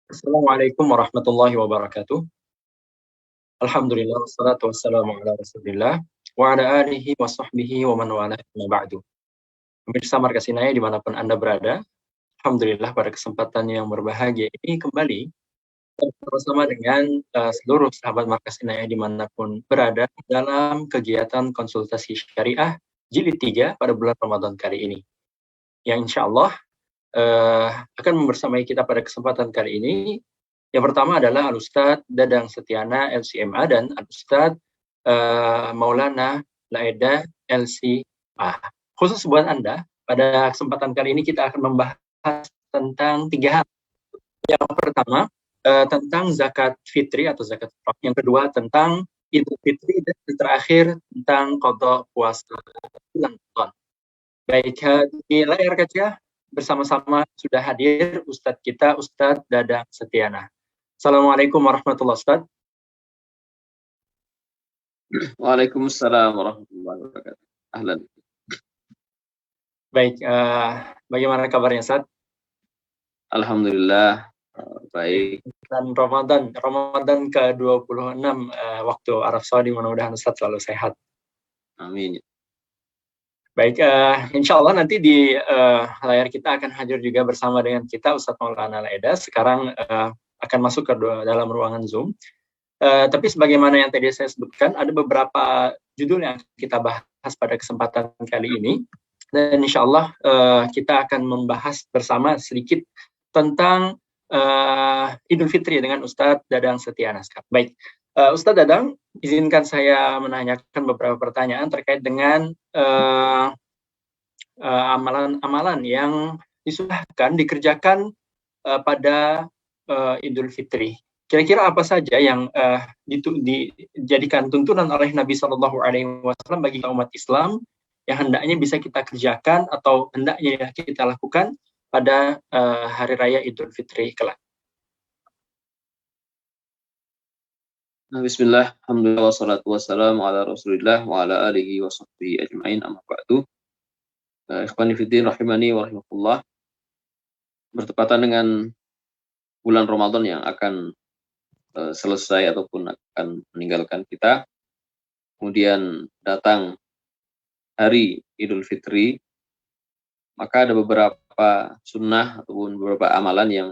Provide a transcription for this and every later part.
Assalamualaikum warahmatullahi wabarakatuh. Alhamdulillah, wassalatu wassalamu ala rasulillah wa ala alihi wa sahbihi wa man walah amma ba'du. Pemirsa Markas Inayah dimanapun Anda berada, Alhamdulillah pada kesempatan yang berbahagia ini kembali bersama dengan seluruh sahabat Markas Inayah dimanapun berada dalam kegiatan konsultasi syariah jilid 3 pada bulan Ramadan kali ini. Yang insya Allah akan membersamai kita pada kesempatan kali ini. Yang pertama adalah Al-Ustadz Dadang Setiana LCMA dan Al-Ustadz Maulana Laeda LCA. Khusus buat Anda, pada kesempatan kali ini kita akan membahas tentang 3 hal. Yang pertama, tentang zakat fitri atau zakat fitrah. Yang kedua, tentang Idul Fitri. Dan yang terakhir, tentang qada puasa bulan Ramadan. Baik, di layar kaca bersama-sama sudah hadir Ustadz kita, Ustadz Dadang Setiana. Assalamualaikum warahmatullahi wabarakatuh. Waalaikumsalam warahmatullahi wabarakatuh. Ahlan. Baik, bagaimana kabarnya Ustadz? Alhamdulillah, baik. Dan Ramadan ke-26 waktu Arab Saudi, mudah-mudahan Ustadz selalu sehat. Amin. Baik, insya Allah nanti di layar kita akan hadir juga bersama dengan kita Ustadz Maulana Laeda. Sekarang akan masuk ke dalam ruangan Zoom. Tapi sebagaimana yang tadi saya sebutkan, ada beberapa judul yang kita bahas pada kesempatan kali ini. Dan insya Allah kita akan membahas bersama sedikit tentang Idul Fitri dengan Ustadz Dadang Setiana. Baik, Ustadz Dadang, izinkan saya menanyakan beberapa pertanyaan terkait dengan amalan-amalan yang disunahkan dikerjakan pada Idul Fitri. Kira-kira apa saja yang dijadikan tuntunan oleh Nabi Shallallahu Alaihi Wasallam bagi umat Islam yang hendaknya bisa kita kerjakan atau hendaknya kita lakukan pada hari raya Idul Fitri kelak. Bismillah, alhamdulillah, wassalatu wassalamu ala rasulillah wa ala alihi wa sahbihi ajma'in, amma ba'du. Ikhwani fiddin rahimani wa rahimakumullah. Bertepatan dengan bulan Ramadan yang akan selesai ataupun akan meninggalkan kita, kemudian datang hari Idul Fitri, maka ada beberapa sunnah ataupun beberapa amalan yang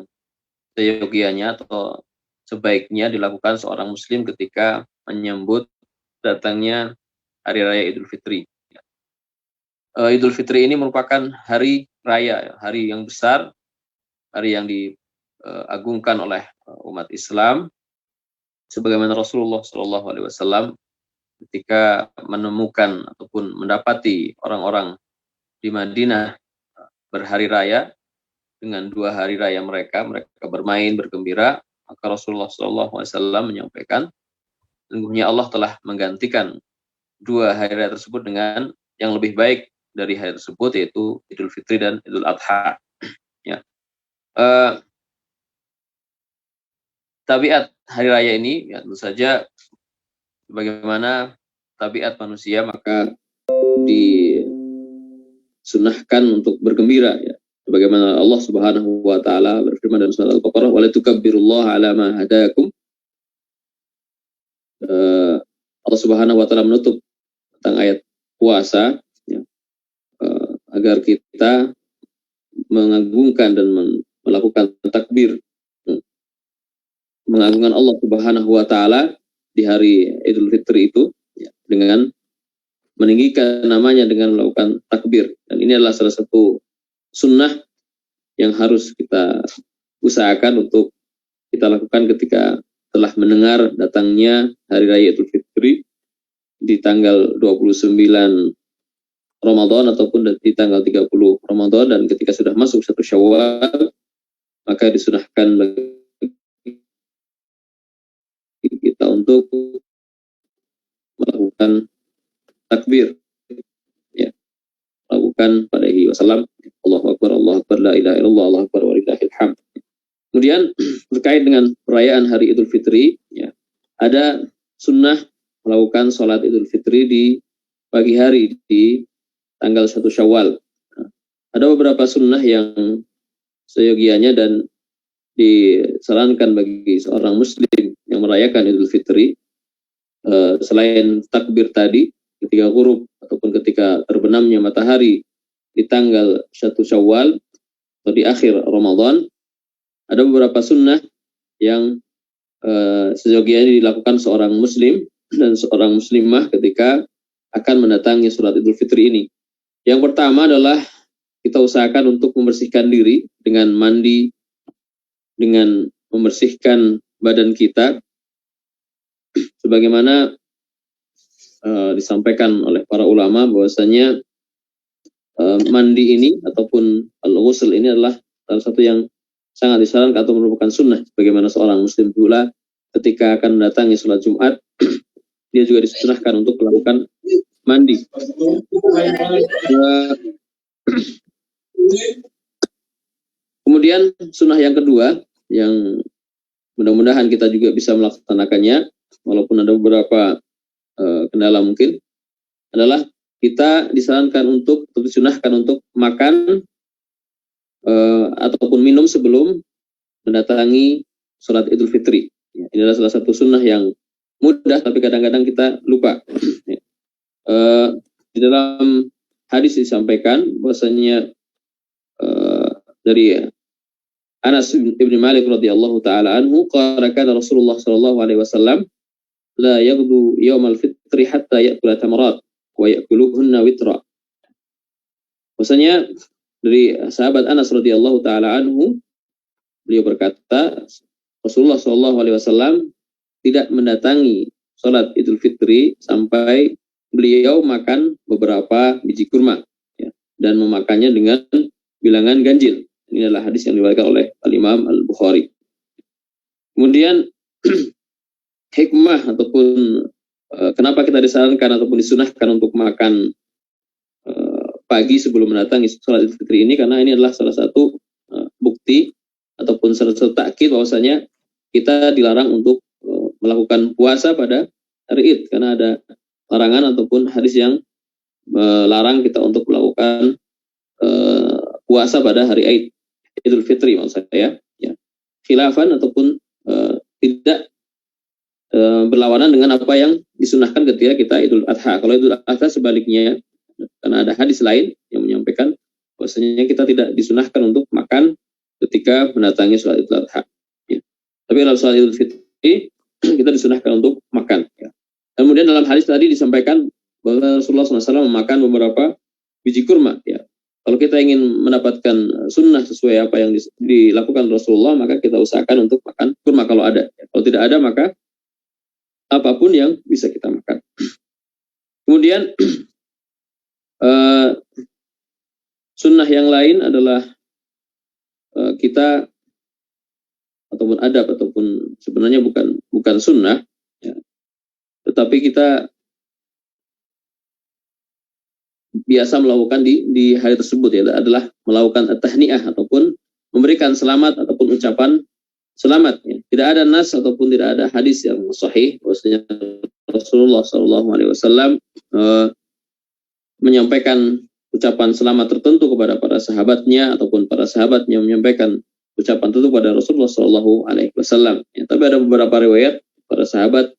seyogianya atau sebaiknya dilakukan seorang muslim ketika menyambut datangnya hari raya Idul Fitri. Idul Fitri ini merupakan hari raya, hari yang besar, hari yang diagungkan oleh umat Islam, sebagaimana Rasulullah SAW ketika menemukan ataupun mendapati orang-orang di Madinah berhari raya dengan 2 hari raya mereka bermain, bergembira, maka Rasulullah SAW menyampaikan, sesungguhnya Allah telah menggantikan 2 hari raya tersebut dengan yang lebih baik dari hari tersebut, yaitu Idul Fitri dan Idul Adha. Ya. Tabiat hari raya ini, ya, tentu saja bagaimana tabiat manusia, maka disunahkan untuk bergembira, ya. Bagaimana Allah Subhanahu wa taala berfirman dalam surat Al-Baqarah, "Wa la tukabbirullaha 'ala ma hadakum." Allah Subhanahu wa taala menutup tentang ayat puasa, ya, agar kita mengagungkan dan melakukan takbir, mengagungkan Allah Subhanahu wa taala di hari Idul Fitri itu, ya, dengan meninggikan namanya dengan melakukan takbir. Dan ini adalah salah satu sunnah yang harus kita usahakan untuk kita lakukan ketika telah mendengar datangnya hari raya Idul Fitri di tanggal 29 Ramadan ataupun di tanggal 30 Ramadan, dan ketika sudah masuk 1 Syawal, maka disunahkan bagi kita untuk melakukan takbir, ya, lakukan pada wasallam, Allahu Akbar, la ilaha illallah, Allahu Akbar, walillahil hamd. Kemudian terkait dengan perayaan hari Idul Fitri, ya, ada sunnah melakukan sholat Idul Fitri di pagi hari di tanggal 1 Syawal. Ada beberapa sunnah yang seyogianya dan disarankan bagi seorang muslim yang merayakan Idul Fitri, selain takbir tadi ketika ghurub ataupun ketika terbenamnya matahari di tanggal 1 Syawal atau di akhir Ramadan, ada beberapa sunnah yang seyogianya dilakukan seorang muslim dan seorang muslimah ketika akan mendatangi sholat Idul Fitri ini. Yang pertama adalah kita usahakan untuk membersihkan diri dengan mandi, dengan membersihkan badan kita, sebagaimana disampaikan oleh para ulama bahwasanya mandi ini ataupun al-ghusl ini adalah salah satu yang sangat disarankan atau merupakan sunnah, bagaimana seorang muslim pula ketika akan mendatangi sholat Jumat dia juga disunahkan untuk melakukan mandi. Kemudian sunnah yang kedua yang mudah-mudahan kita juga bisa melaksanakannya walaupun ada beberapa kendala mungkin, adalah kita disarankan untuk atau disunahkan untuk makan ataupun minum sebelum mendatangi sholat Idul Fitri. Ini adalah salah satu sunnah yang mudah tapi kadang-kadang kita lupa. Di dalam hadis disampaikan bahwasanya dari Anas bin Malik radhiyallahu taala anhu, qala kana Rasulullah sallallahu alaihi wasallam la yaghdu yaumal fitri hatta ya'kula tamarat wa ya'kuluhunna witra. Maksudnya dari sahabat Anas radhiyallahu taala anhu, beliau berkata Rasulullah sallallahu alaihi wasallam tidak mendatangi salat Idul Fitri sampai beliau makan beberapa biji kurma, ya, dan memakannya dengan bilangan ganjil. Ini adalah hadis yang diriwayatkan oleh Al-Imam Al-Bukhari. Kemudian hikmah ataupun kenapa kita disarankan ataupun disunahkan untuk makan pagi sebelum mendatangi sholat Idul Fitri ini, karena ini adalah salah satu bukti ataupun salah satu takkid bahwasanya kita dilarang untuk melakukan puasa pada hari Id, karena ada larangan ataupun hadis yang melarang kita untuk melakukan puasa pada hari Idul Fitri, maksud saya, ya. Khilafan ataupun tidak berlawanan dengan apa yang disunahkan ketika kita Idul Adha. Kalau Idul Adha sebaliknya, karena ada hadis lain yang menyampaikan bahwasanya kita tidak disunahkan untuk makan ketika mendatangi sholat Idul Adha, ya. Tapi dalam sholat Idul Fitri kita disunahkan untuk makan, ya. Kemudian dalam hadis tadi disampaikan bahwa Rasulullah SAW memakan beberapa biji kurma, ya. Kalau kita ingin mendapatkan sunnah sesuai apa yang dilakukan Rasulullah, maka kita usahakan untuk makan kurma kalau ada, ya. Kalau tidak ada, maka apapun yang bisa kita makan. Kemudian sunnah yang lain adalah kita ataupun adab ataupun sebenarnya bukan sunnah, ya, tetapi kita biasa melakukan di hari tersebut, ya, adalah melakukan at-tahniah ataupun memberikan selamat ataupun ucapan selamat, ya. Tidak ada nas ataupun tidak ada hadis yang sahih bahwasanya Rasulullah SAW menyampaikan ucapan selamat tertentu kepada para sahabatnya ataupun para sahabatnya menyampaikan ucapan tertentu kepada Rasulullah SAW. Ya, tapi ada beberapa riwayat para sahabat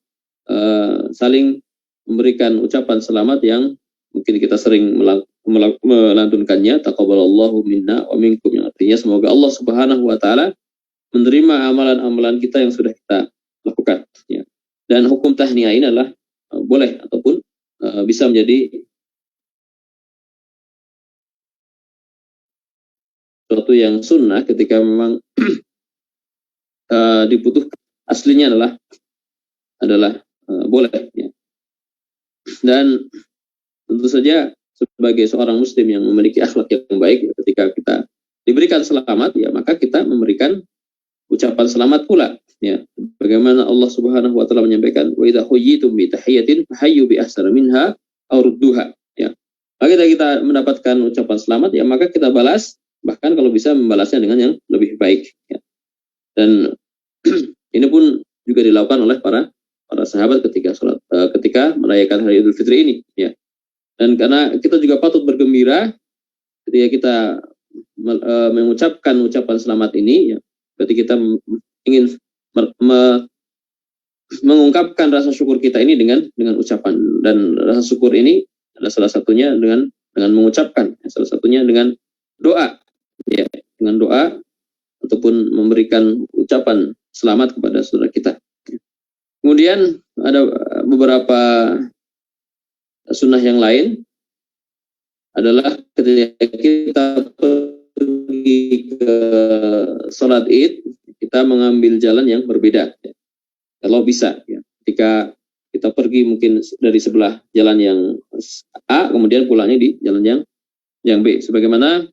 saling memberikan ucapan selamat yang mungkin kita sering melantunkannya, taqabbalallahu minna wa minkum, yang artinya semoga Allah Subhanahu wa taala menerima amalan-amalan kita yang sudah kita lakukan, ya. Dan hukum tahniah ini adalah boleh ataupun bisa menjadi sesuatu yang sunnah ketika memang dibutuhkan. Aslinya adalah boleh, ya. Dan tentu saja sebagai seorang muslim yang memiliki akhlak yang baik, ya, ketika kita diberikan selamat, ya, maka kita memberikan ucapan selamat pula, ya. Bagaimana Allah Subhanahu wa taala menyampaikan, wa idza huyyitum bi tahiyatin fahayyu bi ahsana minha aw rudduha, ya. Maka kita mendapatkan ucapan selamat, ya, maka kita balas, bahkan kalau bisa membalasnya dengan yang lebih baik, ya. Dan ini pun juga dilakukan oleh para sahabat ketika merayakan hari Idul Fitri ini, ya. Dan karena kita juga patut bergembira ketika kita mengucapkan ucapan selamat ini, ya, Berarti kita ingin mengungkapkan rasa syukur kita ini dengan ucapan, dan rasa syukur ini ada salah satunya dengan mengucapkan, salah satunya dengan doa, ya, dengan doa ataupun memberikan ucapan selamat kepada saudara kita. Kemudian ada beberapa sunnah yang lain adalah ketika kita pergi ke sholat Id, kita mengambil jalan yang berbeda. Kalau bisa, ya. Ketika kita pergi mungkin dari sebelah jalan yang A, kemudian pulangnya di jalan yang B. Sebagaimana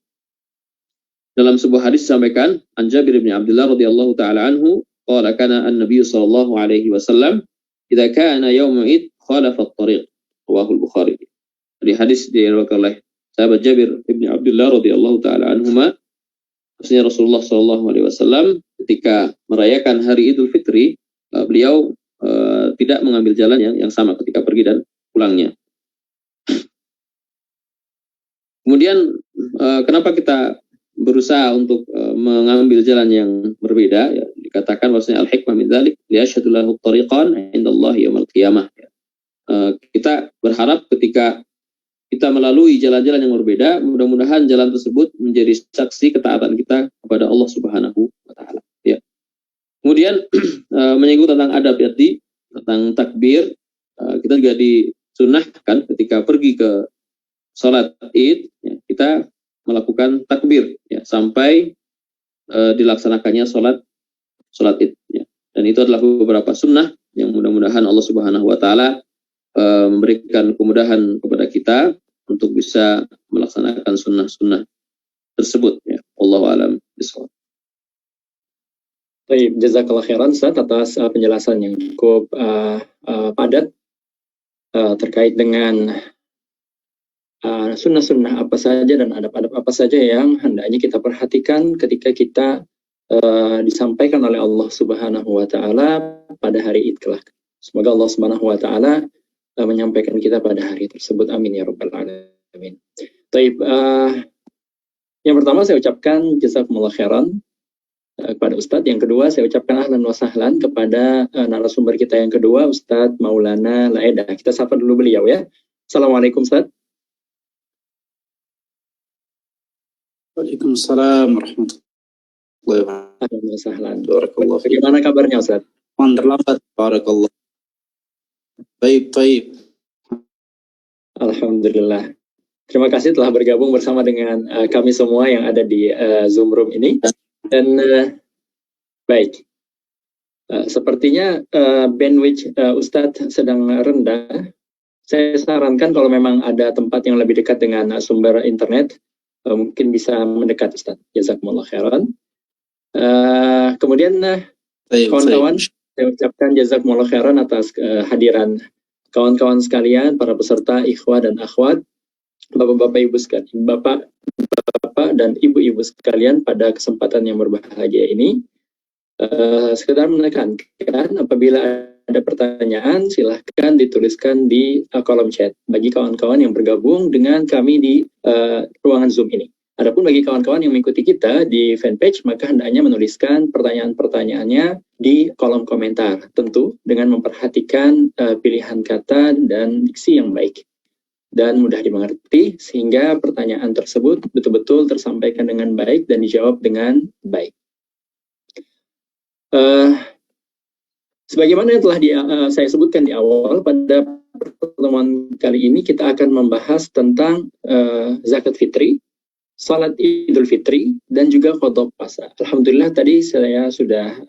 dalam sebuah hadis disampaikan, an Jabir bin Abdullah radhiyallahu taala anhu, qala kana an-nabiy sallallahu alaihi wasallam idza kana yaum Id khalafa at-tariq. Rawahu al-Bukhari. Di hadis diriwayatkan oleh sahabat Jabir bin Abdullah radhiyallahu taala anhuma, maksudnya Rasulullah sallallahu alaihi wasallam ketika merayakan hari Idul Fitri, beliau tidak mengambil jalan yang sama ketika pergi dan pulangnya. Kemudian kenapa kita berusaha untuk mengambil jalan yang berbeda? Ya, dikatakan bahwasanya al-hikmah min dzalik liyashhadu lahu tariqan indallahi yaumil qiyamah. Kita berharap ketika kita melalui jalan-jalan yang berbeda, mudah-mudahan jalan tersebut menjadi saksi ketaatan kita kepada Allah Subhanahu wa taala. Ya. Kemudian menyinggung tentang adab tadi, tentang takbir, kita juga disunnahkan ketika pergi ke sholat Id, ya, kita melakukan takbir, ya, sampai dilaksanakannya sholat Id. Ya. Dan itu adalah beberapa sunnah yang mudah-mudahan Allah Subhanahu wa taala memberikan kemudahan kepada kita untuk bisa melaksanakan sunnah-sunnah tersebut. Ya. Wallahu a'lam bishawab. Baik, jazakallah khairan Ustaz atas penjelasan yang cukup padat terkait dengan sunnah-sunnah apa saja dan adab-adab apa saja yang hendaknya kita perhatikan ketika kita disampaikan oleh Allah Subhanahu wa taala pada hari Id kelak. Semoga Allah Subhanahu wa taala menyampaikan kita pada hari tersebut. Amin ya rabbal alamin. Baik, yang pertama saya ucapkan jazakumullah khairan kepada Ustadz. Yang kedua saya ucapkan ahlan wa sahlan kepada narasumber kita yang kedua, Ustadz Maulana Laeda. Kita sapa dulu beliau ya. Assalamualaikum Ustadz. Waalaikumsalam warahmatullahi wabarakatuh. Ahlan wa sahlan. Barakallah. Bagaimana kabarnya Ustadz? Terlambat. Barakallah. Baik. Alhamdulillah. Terima kasih telah bergabung bersama dengan kami semua yang ada di Zoom room ini. Dan baik, sepertinya bandwidth Ustadz sedang rendah. Saya sarankan kalau memang ada tempat yang lebih dekat dengan sumber internet, mungkin bisa mendekat Ustadz. Jazakumullah khairan. Kemudian kawan-kawan, saya ucapkan jazakumullah khairan atas hadiran kawan-kawan sekalian, para peserta ikhwah dan akhwat, bapak-bapak ibu sekalian, bapak dan ibu-ibu sekalian pada kesempatan yang berbahagia ini. Sekedar menekankan apabila ada pertanyaan silahkan dituliskan di kolom chat bagi kawan-kawan yang bergabung dengan kami di ruangan Zoom ini. Adapun bagi kawan-kawan yang mengikuti kita di fanpage, maka hendaknya menuliskan pertanyaan-pertanyaannya di kolom komentar, tentu dengan memperhatikan pilihan kata dan diksi yang baik dan mudah dimengerti, sehingga pertanyaan tersebut betul-betul tersampaikan dengan baik dan dijawab dengan baik. Sebagaimana yang telah saya sebutkan di awal, pada pertemuan kali ini kita akan membahas tentang zakat fitri, salat Idul Fitri, dan juga qada puasa. Alhamdulillah tadi saya sudah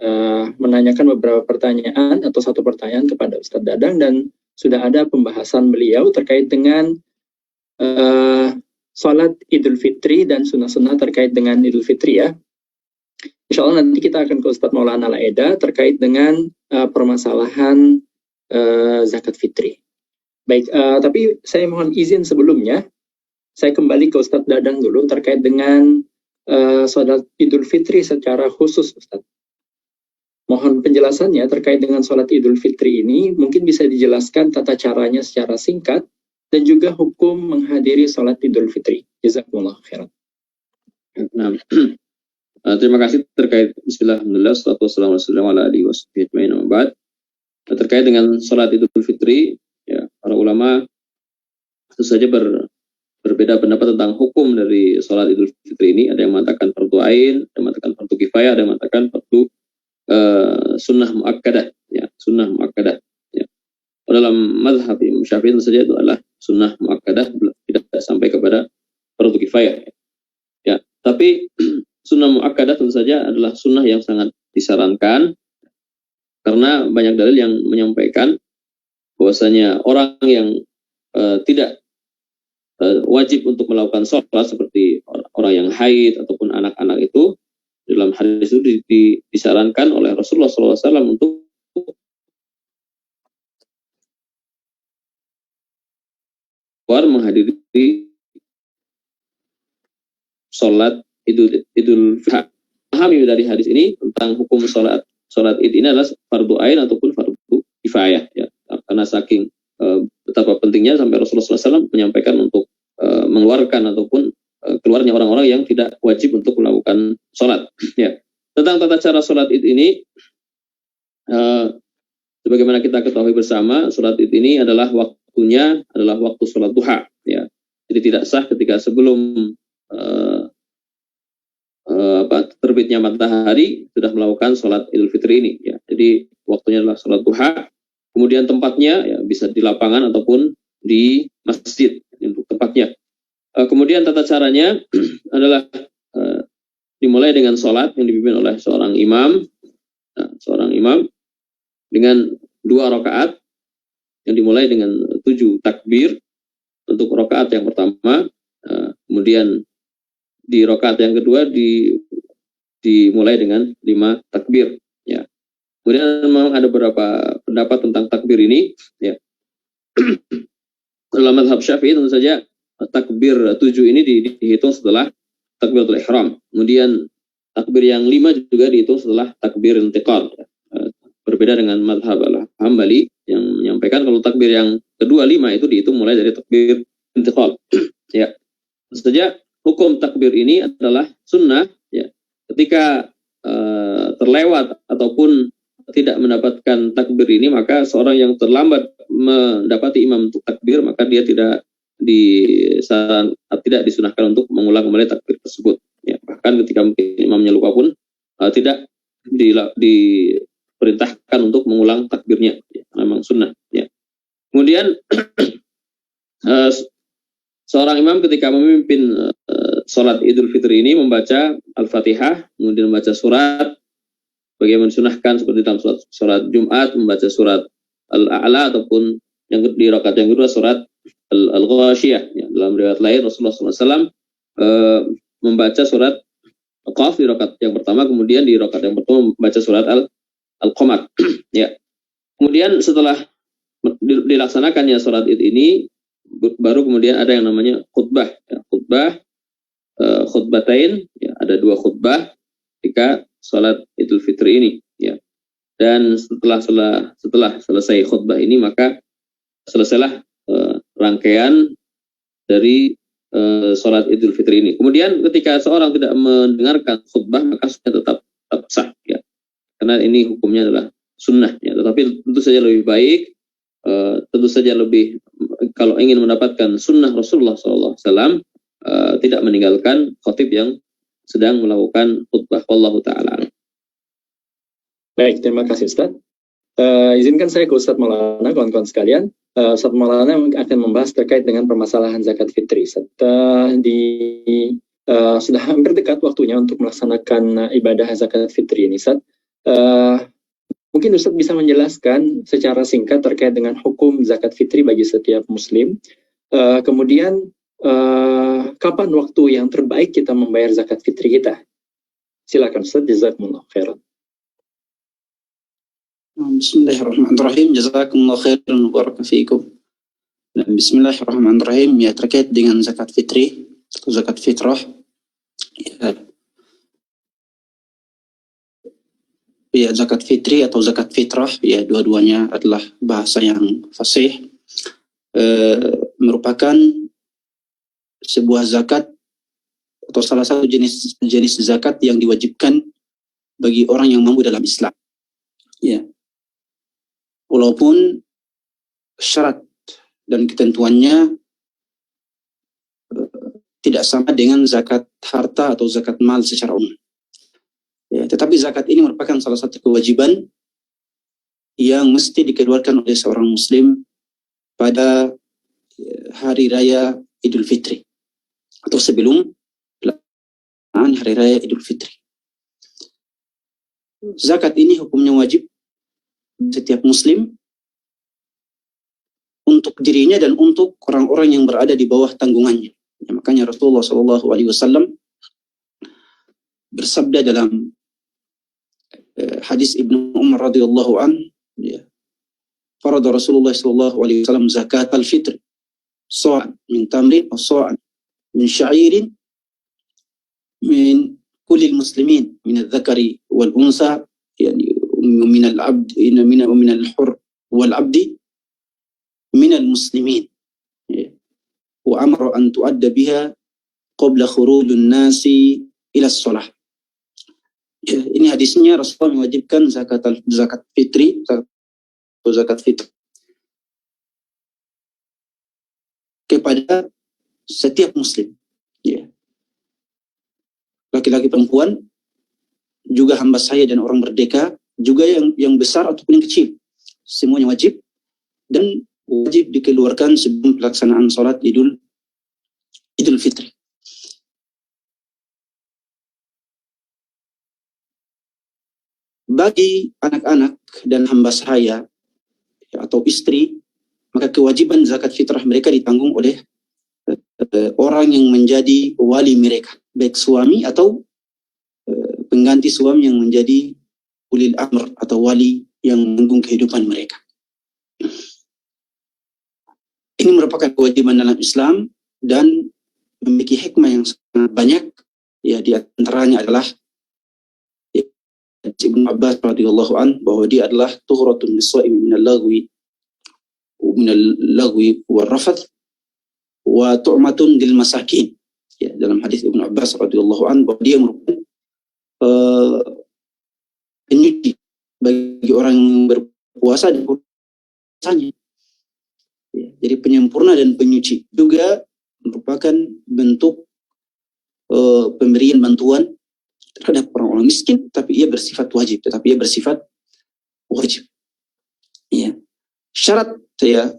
menanyakan beberapa pertanyaan atau satu pertanyaan kepada Ustadz Dadang, dan sudah ada pembahasan beliau terkait dengan salat Idul Fitri dan sunnah-sunnah terkait dengan Idul Fitri ya. Insya Allah nanti kita akan ke Ustadz Maulana Laeda terkait dengan permasalahan zakat fitri. Baik, tapi saya mohon izin sebelumnya, saya kembali ke Ustadz Dadang dulu terkait dengan salat Idul Fitri secara khusus Ustadz. Mohon penjelasannya terkait dengan salat Idul Fitri ini, mungkin bisa dijelaskan tata caranya secara singkat dan juga hukum menghadiri salat Idul Fitri. Jazakumullah khairan. Nah, Terima kasih terkait bismillah, salatu wassalamu ala alihi washabihi ajmain, amma ba'd. Terkait dengan sholat Idul Fitri, ya, para ulama tentu saja berbeda pendapat tentang hukum dari sholat Idul Fitri ini. Ada yang mengatakan fardu ain, ada yang mengatakan fardu kifayah, ada yang mengatakan fardu sunnah muakkadah, ya, sunnah muakkadah. Ya. Dalam mazhab Imam Syafi'i tentu saja itu adalah sunnah muakkadah, tidak sampai kepada fardu kifayah. Ya, tapi sunnah muakkadah tentu saja adalah sunnah yang sangat disarankan karena banyak dalil yang menyampaikan bahwasanya orang yang tidak wajib untuk melakukan sholat seperti orang yang haid ataupun anak-anak itu, dalam hadis itu disarankan oleh Rasulullah SAW untuk keluar menghadiri sholat Idul Fitri. Pahami dari hadis ini tentang hukum sholat Id ini adalah fardu ain ataupun fardu kifayah, ya. Karena saking betapa pentingnya sampai Rasulullah SAW menyampaikan untuk mengeluarkan ataupun keluarnya orang-orang yang tidak wajib untuk melakukan sholat. Ya. Tentang tata cara sholat Id ini, sebagaimana kita ketahui bersama, sholat Id ini adalah waktunya adalah waktu sholat duha. Ya. Jadi tidak sah ketika sebelum terbitnya matahari sudah melakukan sholat Idul Fitri ini. Ya. Jadi waktunya adalah sholat duha. Kemudian tempatnya ya, bisa di lapangan ataupun di masjid untuk tempatnya. Kemudian tata caranya adalah dimulai dengan sholat yang dipimpin oleh seorang imam, dengan 2 rakaat yang dimulai dengan 7 takbir untuk rakaat yang pertama. Kemudian di rakaat yang kedua dimulai dengan 5 takbir. Ya. Kemudian memang ada beberapa pendapat tentang takbir ini. Ya. Dalam mazhab Syafi'i tentu saja takbir 7 ini dihitung setelah takbiratul ihram. Kemudian takbir yang 5 juga dihitung setelah takbir intiqal. Berbeda dengan mazhab Al-Hambali yang menyampaikan kalau takbir yang kedua 5 itu dihitung mulai dari takbir intiqal. Ya. Tentu saja hukum takbir ini adalah sunnah, ya. Ketika terlewat ataupun tidak mendapatkan takbir ini, maka seorang yang terlambat mendapati imam untuk takbir, maka dia tidak disunahkan untuk mengulang kembali takbir tersebut. Ya, bahkan ketika mungkin imamnya lupa pun tidak diperintahkan untuk mengulang takbirnya. Ya, memang sunnah. Ya. Kemudian seorang imam ketika memimpin sholat Idul Fitri ini membaca Al-Fatihah, kemudian membaca surat bagaimana disunahkan seperti dalam sholat Jumat, membaca surat Al-A'la ataupun yang di rakaat yang kedua surat Al-Ghashiyah. Ya, dalam riwayat lain Rasulullah SAW membaca surat Al-Qaf di rakaat yang pertama, kemudian di rakaat yang pertama membaca surat Al-Qamar. Ya. Kemudian setelah dilaksanakannya sholat Id ini, baru kemudian ada yang namanya khutbah. Ya, khutbatain, ya, ada 2 khutbah ketika sholat Idul Fitri ini. Ya. Dan setelah selesai khutbah ini, maka selesailah rangkaian dari sholat Idul Fitri ini. Kemudian ketika seorang tidak mendengarkan khutbah, maka sudah tetap sah, ya. Karena ini hukumnya adalah sunnah, ya. Tetapi tentu saja lebih baik, kalau ingin mendapatkan sunnah Rasulullah SAW, tidak meninggalkan khatib yang sedang melakukan khutbah. Wallahu ta'ala. Baik, terima kasih Ustaz. Izinkan saya ke Ustaz Maulana, kawan-kawan sekalian. Ustaz Maulana akan membahas terkait dengan permasalahan zakat fitri. Sudah hampir dekat waktunya untuk melaksanakan ibadah zakat fitri ini, Ustaz. Mungkin Ustaz bisa menjelaskan secara singkat terkait dengan hukum zakat fitri bagi setiap muslim. Kemudian kapan waktu yang terbaik kita membayar zakat fitri kita? Silakan Ustaz, jazakumullah khairan. Bismillahirrahmanirrahim. Jazakumullah khairan wa baraka fiikum. Bismillahirrahmanirrahim. Ya, terkait dengan zakat fitri atau zakat fitrah. Ya, zakat fitri atau zakat fitrah, ya, dua-duanya adalah bahasa yang fasih. Merupakan sebuah zakat atau salah satu jenis zakat yang diwajibkan bagi orang yang mampu dalam Islam. Ya. Walaupun syarat dan ketentuannya tidak sama dengan zakat harta atau zakat mal secara umum. Ya, tetapi zakat ini merupakan salah satu kewajiban yang mesti dikeluarkan oleh seorang muslim pada hari raya Idul Fitri atau sebelum pelaksanaan hari raya Idul Fitri. Zakat ini hukumnya wajib setiap muslim untuk dirinya dan untuk orang-orang yang berada di bawah tanggungannya. Ya, makanya Rasulullah SAW bersabda dalam hadis Ibnu Umar radhiyallahu an, ya, farada Rasulullah SAW zakat al-fitr sa'an min tamrin wa sa'an min sya'irin min kulli muslimin min al-dhakari wal unsa, yani min al-abd min al-hur wal abdi min al-muslimin, wa amara an tu'adda biha qabla khurujun nasi ila shalah. Ya, ini hadisnya Rasulullah mewajibkan zakat fitri atau zakat fitr kepada setiap muslim, ya. Laki-laki, perempuan, juga hamba saya dan orang merdeka, juga yang besar ataupun yang kecil, semuanya wajib dan wajib dikeluarkan sebelum pelaksanaan salat Idul Fitri. Bagi anak-anak dan hamba saya atau istri, maka kewajiban zakat fitrah mereka ditanggung oleh orang yang menjadi wali mereka, baik suami atau pengganti suami yang menjadi ulil amr atau wali yang menanggung kehidupan mereka. Ini merupakan kewajiban dalam Islam dan memiliki hikmah yang sangat banyak. Ya, di antaranya adalah Ibnu Abbas radhiyallahu an, bahwa dia adalah tuhratun lis-shaim min al-lagwi wal rafath wa tu'matun lil masakin. Ya, dalam hadis Ibnu Abbas radhiyallahu an, bahwa dia merupakan penyuci bagi orang yang berpuasa dan puasanya. Ya, jadi penyempurna dan penyuci, juga merupakan bentuk pemberian bantuan terhadap orang-orang miskin, tapi ia bersifat wajib, Ya. Syarat ya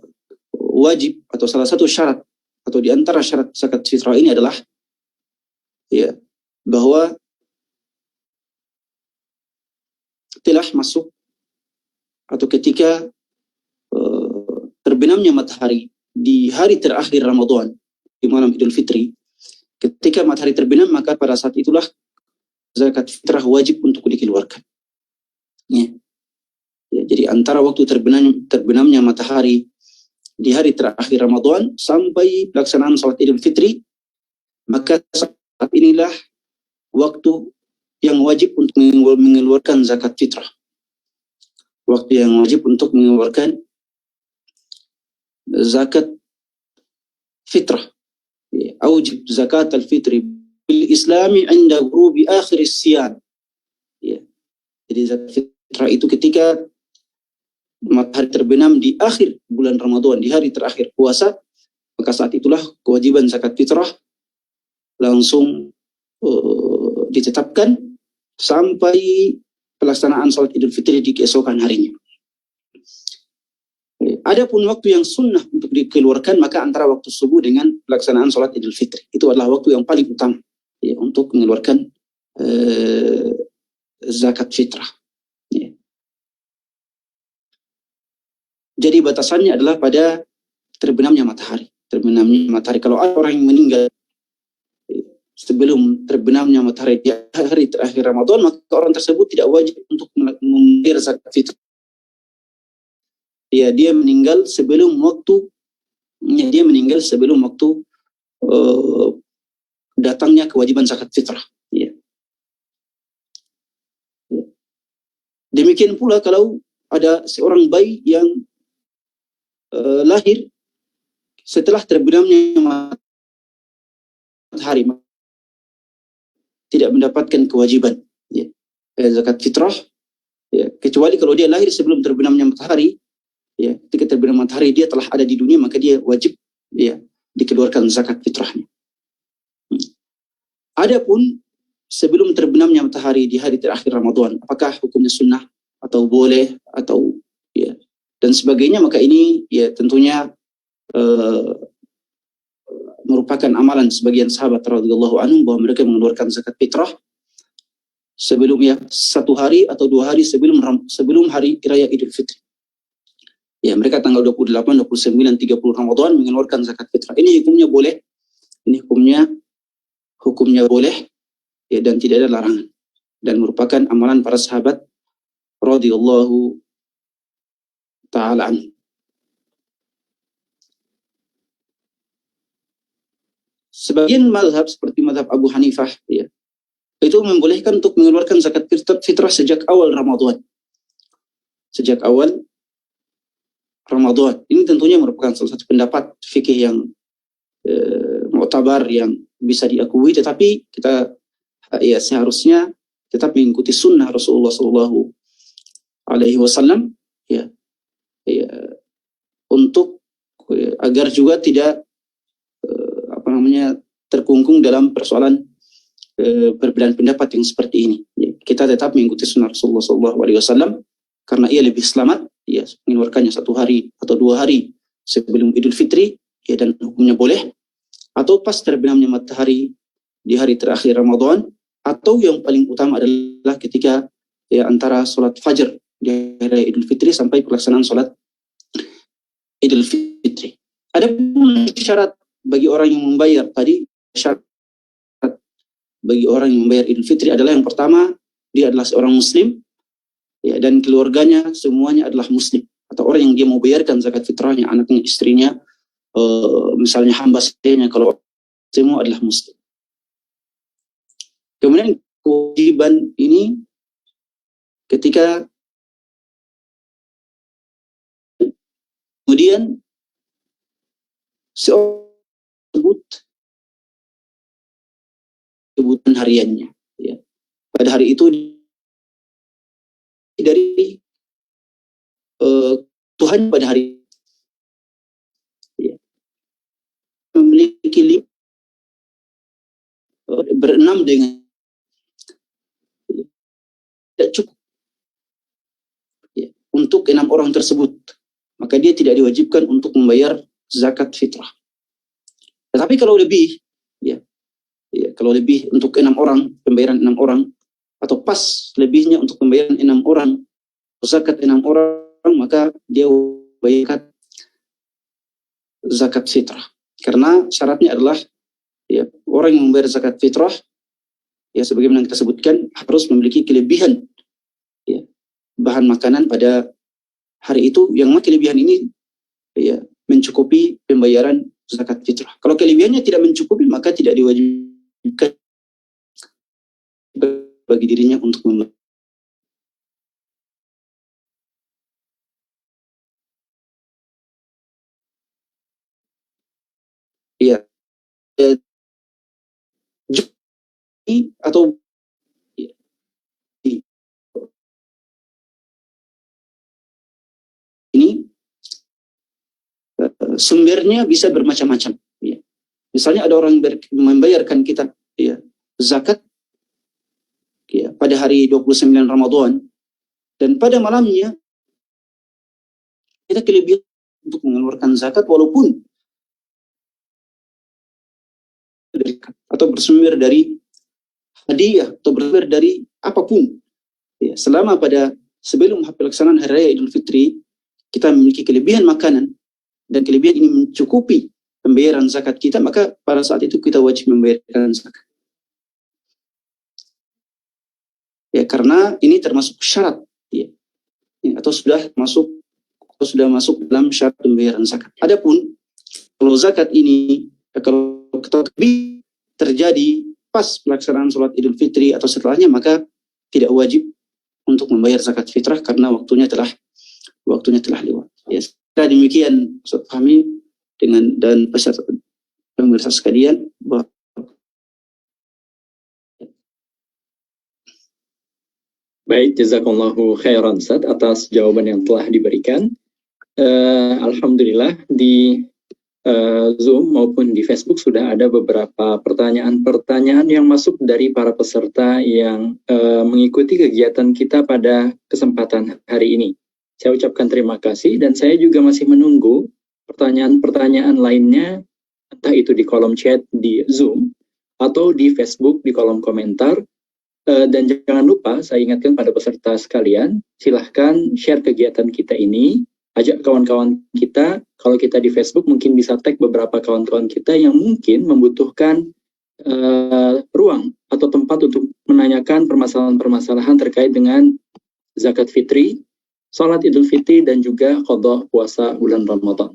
wajib atau salah satu syarat atau di antara syarat zakat fitrah ini adalah ya bahwa telah masuk atau ketika terbenamnya matahari di hari terakhir Ramadan, di malam Idul Fitri, ketika matahari terbenam, maka pada saat itulah zakat fitrah wajib untuk dikeluarkan. Ya. Ya, jadi antara waktu terbenamnya matahari di hari terakhir Ramadan sampai pelaksanaan salat Idul Fitri, maka saat inilah waktu yang wajib untuk mengeluarkan zakat fitrah. Waktu yang wajib untuk mengeluarkan zakat fitrah. Awjib zakat al-fitri bil islami inda ghurubi akhir as-siyam. Ya. Jadi zakat fitrah itu ketika matahari terbenam di akhir bulan Ramadan, di hari terakhir puasa, maka saat itulah kewajiban zakat fitrah langsung ditetapkan sampai pelaksanaan salat Idul Fitri di keesokan harinya. Adapun waktu yang sunnah untuk dikeluarkan, maka antara waktu subuh dengan pelaksanaan salat Idul Fitri, itu adalah waktu yang paling utama ya, untuk mengeluarkan zakat fitrah. Ya. Jadi batasannya adalah pada terbenamnya matahari. Kalau ada orang yang meninggal sebelum terbenamnya matahari di hari terakhir Ramadan, maka orang tersebut tidak wajib untuk membayar zakat fitrah. Ya, dia meninggal sebelum waktu datangnya kewajiban zakat fitrah. Ya. Demikian pula kalau ada seorang bayi yang lahir setelah terbenamnya matahari, tidak mendapatkan kewajiban ya, zakat fitrah ya, kecuali kalau dia lahir sebelum terbenamnya matahari ya, ketika terbenam matahari dia telah ada di dunia, maka dia wajib ya dikeluarkan zakat fitrahnya. Adapun sebelum terbenamnya matahari di hari terakhir Ramadan, apakah hukumnya sunnah atau boleh atau ya dan sebagainya, maka ini ya tentunya merupakan amalan sebagian sahabat radhiyallahu anhum bahwa mereka mengeluarkan zakat fitrah sebelum ya 1 hari atau 2 hari sebelum hari raya Idul Fitri. Ya, mereka tanggal 28, 29, 30 Ramadan mengeluarkan zakat fitrah. Ini hukumnya boleh. Ini hukumnya boleh ya, dan tidak ada larangan, dan merupakan amalan para sahabat radhiyallahu taala anhu. Sebagian mazhab seperti mazhab Abu Hanifah ya, itu membolehkan untuk mengeluarkan zakat fitrah sejak awal Ramadan. Sejak awal Ramadan. Ini tentunya merupakan salah satu pendapat fikih yang mu'tabar, yang bisa diakui, tetapi kita ya seharusnya tetap mengikuti sunnah Rasulullah Sallallahu Alaihi Wasallam ya, untuk agar juga tidak terkungkung dalam persoalan perbedaan pendapat yang seperti ini. Ya, kita tetap mengikuti sunnah Rasulullah Sallallahu Alaihi Wasallam karena ia lebih selamat ya, mengeluarkannya 1 hari atau 2 hari sebelum Idul Fitri ya, dan hukumnya boleh, atau pas terbenamnya matahari di hari terakhir Ramadan, atau yang paling utama adalah ketika ya antara sholat fajar di hari Idul Fitri sampai pelaksanaan sholat Idul Fitri. Ada pun syarat bagi orang yang membayar tadi, syarat bagi orang yang membayar Idul Fitri adalah yang pertama, dia adalah seorang muslim ya, dan keluarganya semuanya adalah muslim, atau orang yang dia mau bayarkan zakat fitrahnya, anaknya, istrinya, misalnya hamba sahanya, kalau semua adalah muslim. Kemudian kewajiban ini ketika kemudian seorang sebut kebutuhan hariannya ya, pada hari itu dari Tuhan pada hari ya, memiliki berenam dengan tidak cukup ya, untuk 6 orang tersebut, maka dia tidak diwajibkan untuk membayar zakat fitrah. Tetapi kalau lebih ya, kalau lebih untuk 6 orang, pembayaran 6 orang, atau pas lebihnya untuk pembayaran 6 orang, zakat 6 orang, maka dia bayar zakat fitrah. Karena syaratnya adalah ya, orang yang membayar zakat fitrah ya, sebagaimana kita sebutkan, harus memiliki kelebihan ya, bahan makanan pada hari itu, yang kelebihan ini ya mencukupi pembayaran zakat fitrah. Kalau kelebihannya tidak mencukupi, maka tidak diwajibkan bagi dirinya untuk membayar. Iya, atau ini sumbernya bisa bermacam-macam. Ya. Misalnya ada orang membayarkan kita ya, zakat ya, pada hari 29 Ramadan, dan pada malamnya kita kelebihan untuk mengeluarkan zakat, walaupun atau bersumber dari hadiah atau bersumber dari apapun ya, selama pada sebelum pelaksanaan hari raya Idul Fitri kita memiliki kelebihan makanan dan kelebihan ini mencukupi pembayaran zakat kita, maka pada saat itu kita wajib membayarkan zakat ya, karena ini termasuk syarat ya, atau sudah masuk dalam syarat pembayaran zakat. Adapun kalau zakat ini kalau terjadi pas pelaksanaan sholat Idul Fitri atau setelahnya, maka tidak wajib untuk membayar zakat fitrah karena waktunya telah lewat. Ya, demikian Ustaz Fahmi dan pemirsa sekalian, bahwa Baik, jazakallahu khairan Ustaz atas jawaban yang telah diberikan. Alhamdulillah di Zoom maupun di Facebook sudah ada beberapa pertanyaan-pertanyaan yang masuk dari para peserta yang mengikuti kegiatan kita pada kesempatan hari ini. Saya ucapkan terima kasih dan saya juga masih menunggu pertanyaan-pertanyaan lainnya, entah itu di kolom chat di Zoom atau di Facebook di kolom komentar. Dan jangan lupa saya ingatkan pada peserta sekalian, silahkan share kegiatan kita ini, ajak kawan-kawan kita. Kalau kita di Facebook mungkin bisa tag beberapa kawan-kawan kita yang mungkin membutuhkan ruang atau tempat untuk menanyakan permasalahan-permasalahan terkait dengan zakat fitri, sholat idul fitri, dan juga qada puasa bulan Ramadan.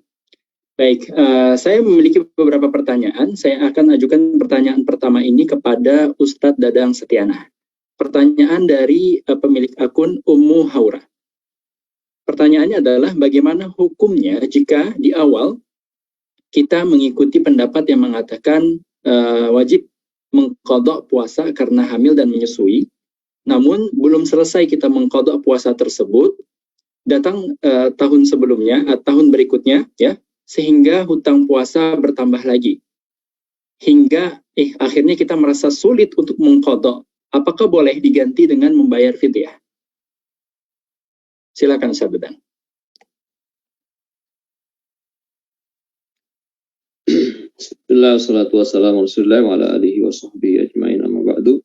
Baik, saya memiliki beberapa pertanyaan. Saya akan ajukan pertanyaan pertama ini kepada Ustadz Dadang Setiana. Pertanyaan dari pemilik akun Ummu Haura. Pertanyaannya adalah bagaimana hukumnya jika di awal kita mengikuti pendapat yang mengatakan wajib mengqadha puasa karena hamil dan menyusui, namun belum selesai kita mengqadha puasa tersebut, datang tahun sebelumnya, tahun berikutnya, ya, sehingga hutang puasa bertambah lagi. Hingga akhirnya kita merasa sulit untuk mengqadha. Apakah boleh diganti dengan membayar fidyah? Silakan Ustaz Dadang. Bismillah, wassalatu wassalamu Rasulullah wa ala alihi wa sahbihi ajma'in amma ba'du.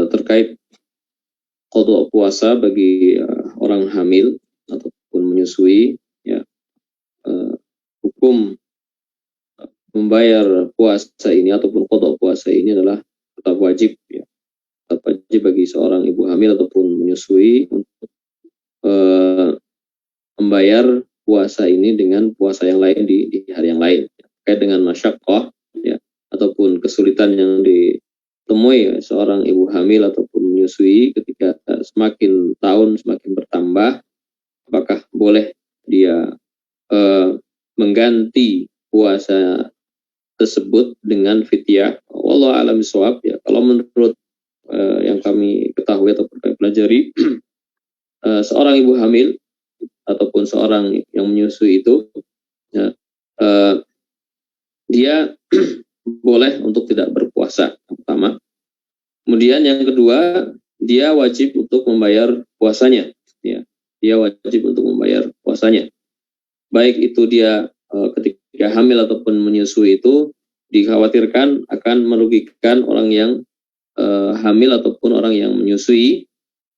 Terkait qadha puasa bagi orang hamil ataupun menyusui, ya, hukum membayar puasa ini ataupun qadha puasa ini adalah tetap wajib, ya. Tetap wajib bagi seorang ibu hamil ataupun menyusui untuk membayar puasa ini dengan puasa yang lain di hari yang lain, terkait dengan masyaqqah, ya, ataupun kesulitan yang ditemui seorang ibu hamil ataupun menyusui ketika semakin tahun semakin bertambah, apakah boleh dia mengganti puasa tersebut dengan fidyah? Wallahu a'lam bishawab, ya. Kalau menurut yang kami ketahui ataupun kami pelajari, seorang ibu hamil ataupun seorang yang menyusui itu, ya, dia boleh untuk tidak berpuasa, yang pertama. Kemudian yang kedua, dia wajib untuk membayar puasanya, ya. Dia wajib untuk membayar puasanya. Baik itu dia ketika hamil ataupun menyusui itu dikhawatirkan akan merugikan orang yang hamil ataupun orang yang menyusui,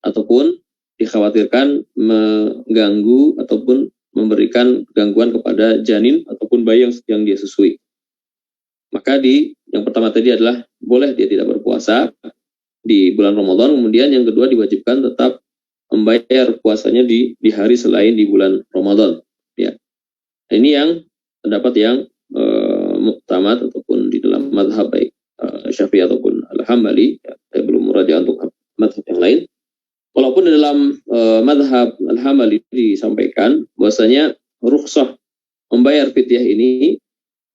ataupun dikhawatirkan mengganggu ataupun memberikan gangguan kepada janin ataupun bayi yang dia susui. Maka yang pertama tadi adalah boleh dia tidak berpuasa di bulan Ramadan, kemudian yang kedua diwajibkan tetap membayar puasanya di hari selain di bulan Ramadan, ya. Ini yang pendapat yang muqtamad ataupun di dalam mazhab baik Syafi'i ataupun Al-Hambali, ya. Saya belum murajaah untuk mazhab yang lain. Walaupun di dalam mazhab Al-Hambali disampaikan bahwasanya rukhsah membayar fidyah ini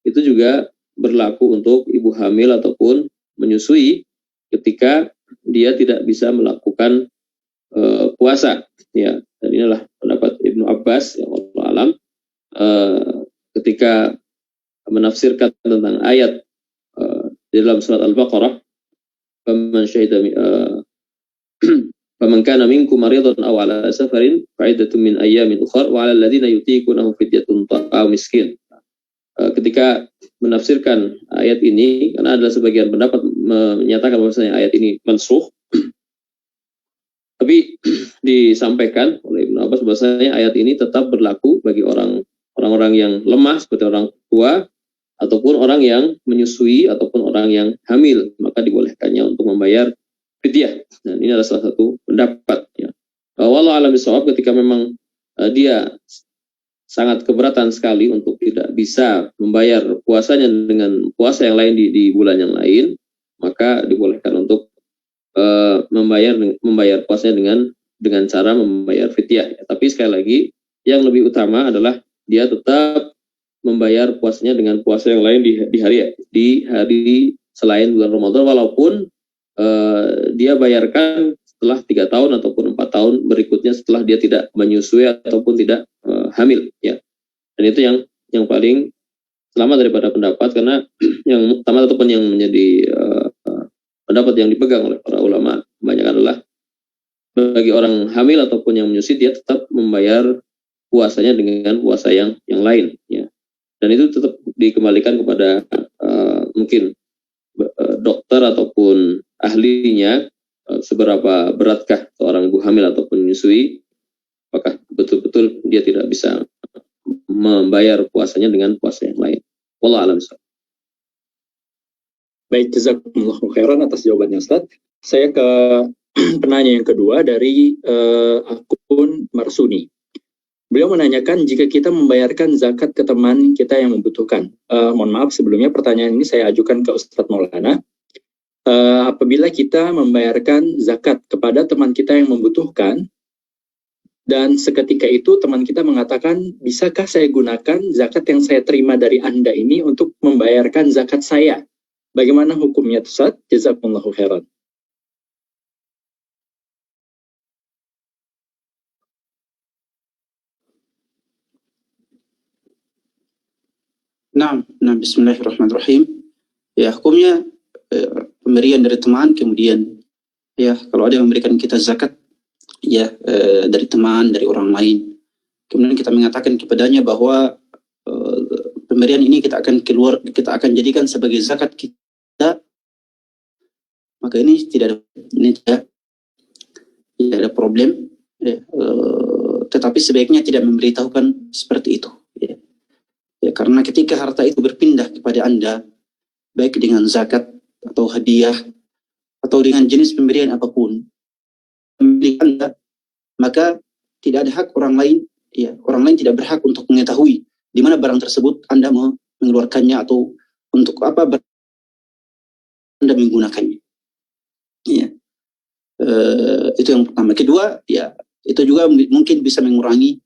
itu juga berlaku untuk ibu hamil ataupun menyusui ketika dia tidak bisa melakukan puasa, ya. Dan inilah pendapat Ibnu Abbas yang wallahu alam ketika menafsirkan tentang ayat di dalam surat Al-Baqarah, faman syahida faman kana minkum maridan aw ala safarin fa'iddatun min ayyamin ukhra wa 'alal ladzina yutiqunahu fidyatun ta'am miskin. Ketika menafsirkan ayat ini, karena ada sebagian pendapat menyatakan bahwasanya ayat ini mansukh, tapi disampaikan oleh Ibnu Abbas bahwasanya ayat ini tetap berlaku bagi orang-orang yang lemah seperti orang tua ataupun orang yang menyusui ataupun orang yang hamil, maka dibolehkannya untuk membayar fidyah. Dan ini adalah salah satu pendapat, ya. Wallahu a'lam bishawab, ketika memang dia sangat keberatan sekali untuk tidak bisa membayar puasanya dengan puasa yang lain di bulan yang lain, maka dibolehkan untuk membayar puasanya dengan cara membayar fidyah. Tapi sekali lagi, yang lebih utama adalah dia tetap membayar puasanya dengan puasa yang lain di hari selain bulan Ramadan, walaupun dia bayarkan setelah 3 tahun ataupun 4 tahun berikutnya setelah dia tidak menyusui ataupun tidak hamil, ya. Dan itu yang paling selamat daripada pendapat, karena yang utama ataupun yang menjadi pendapat yang dipegang oleh para ulama kebanyakan adalah bagi orang hamil ataupun yang menyusui dia tetap membayar puasanya dengan puasa yang lain, ya. Dan itu tetap dikembalikan kepada mungkin dokter ataupun ahlinya, seberapa beratkah seorang ibu hamil ataupun menyusui, apakah betul-betul dia tidak bisa membayar puasanya dengan puasa yang lain. Wallahu a'lam bishawab. Baik, jazakumullahu khairan atas jawabannya, Ustaz. Saya ke penanya yang kedua dari akun Marsuni. Beliau menanyakan, jika kita membayarkan zakat ke teman kita yang membutuhkan. Mohon maaf sebelumnya, pertanyaan ini saya ajukan ke Ustadz Maulana. Apabila kita membayarkan zakat kepada teman kita yang membutuhkan, dan seketika itu teman kita mengatakan, bisakah saya gunakan zakat yang saya terima dari Anda ini untuk membayarkan zakat saya? Bagaimana hukumnya, Ustaz? Jazakumullahu khairan. Nah, bismillahirrahmanirrahim. Ya, hukumnya pemberian dari teman, kemudian ya kalau ada yang memberikan kita zakat ya dari teman, dari orang lain, kemudian kita mengatakan kepadanya bahwa pemberian ini kita akan jadikan sebagai zakat kita, maka ini tidak ada problem, ya, tetapi sebaiknya tidak memberitahukan seperti itu, ya. Ya, karena ketika harta itu berpindah kepada Anda, baik dengan zakat atau hadiah atau dengan jenis pemberian apapun, milik Anda, maka tidak ada hak orang lain, ya, orang lain tidak berhak untuk mengetahui di mana barang tersebut Anda mau mengeluarkannya atau untuk apa Anda menggunakannya. Ya. Itu yang pertama. Kedua, ya, itu juga mungkin bisa mengurangi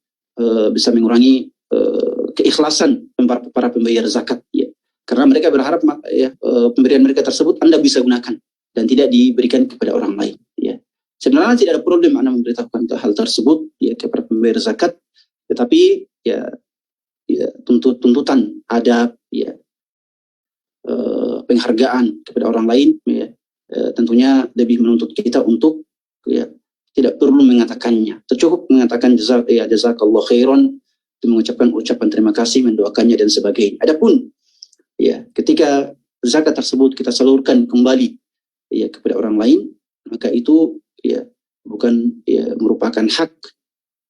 keikhlasan para pembayar zakat, ya. Karena mereka berharap ya, pemberian mereka tersebut Anda bisa gunakan dan tidak diberikan kepada orang lain, ya. Sebenarnya tidak ada problem Anda memberitahukan hal tersebut ya kepada pembayar zakat, tetapi ya tuntutan adab, ya, penghargaan kepada orang lain, ya, tentunya lebih menuntut kita untuk ya tidak perlu mengatakannya. Cukup mengatakan jazakallahu khairan, mengucapkan ucapan terima kasih, mendoakannya dan sebagainya. Adapun ya ketika zakat tersebut kita salurkan kembali ya kepada orang lain, maka itu ya bukan ya merupakan hak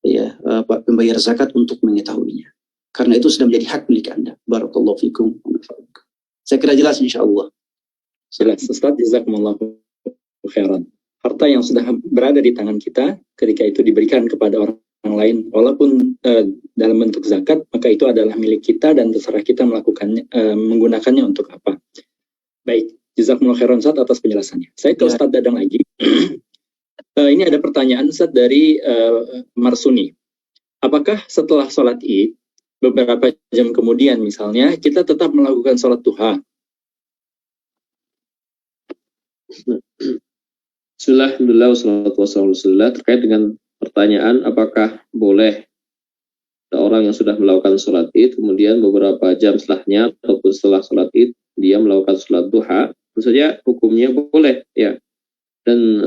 ya pembayar zakat untuk mengetahuinya, karena itu sudah menjadi hak milik Anda. Barakallahu fikum. Saya kira jelas insyaallah. Jelas, Ustaz. Jazakumullahu khairan. Harta yang sudah berada di tangan kita ketika itu diberikan kepada orang lain, walaupun dalam bentuk zakat, maka itu adalah milik kita dan terserah kita menggunakannya untuk apa. Baik, jazakumullahu khairan, Ustaz, atas penjelasannya. Saya ke Ustaz Dadang lagi. Ini ada pertanyaan, Ustaz, dari Marsuni. Apakah setelah sholat Id, beberapa jam kemudian misalnya, kita tetap melakukan sholat duha? Bismillah, alhamdulillah, wassalatu wassalamu ala rasulillah. Terkait dengan pertanyaan apakah boleh ada orang yang sudah melakukan sholat id kemudian beberapa jam setelahnya ataupun setelah sholat id dia melakukan sholat duha, tentu saja hukumnya boleh, ya. Dan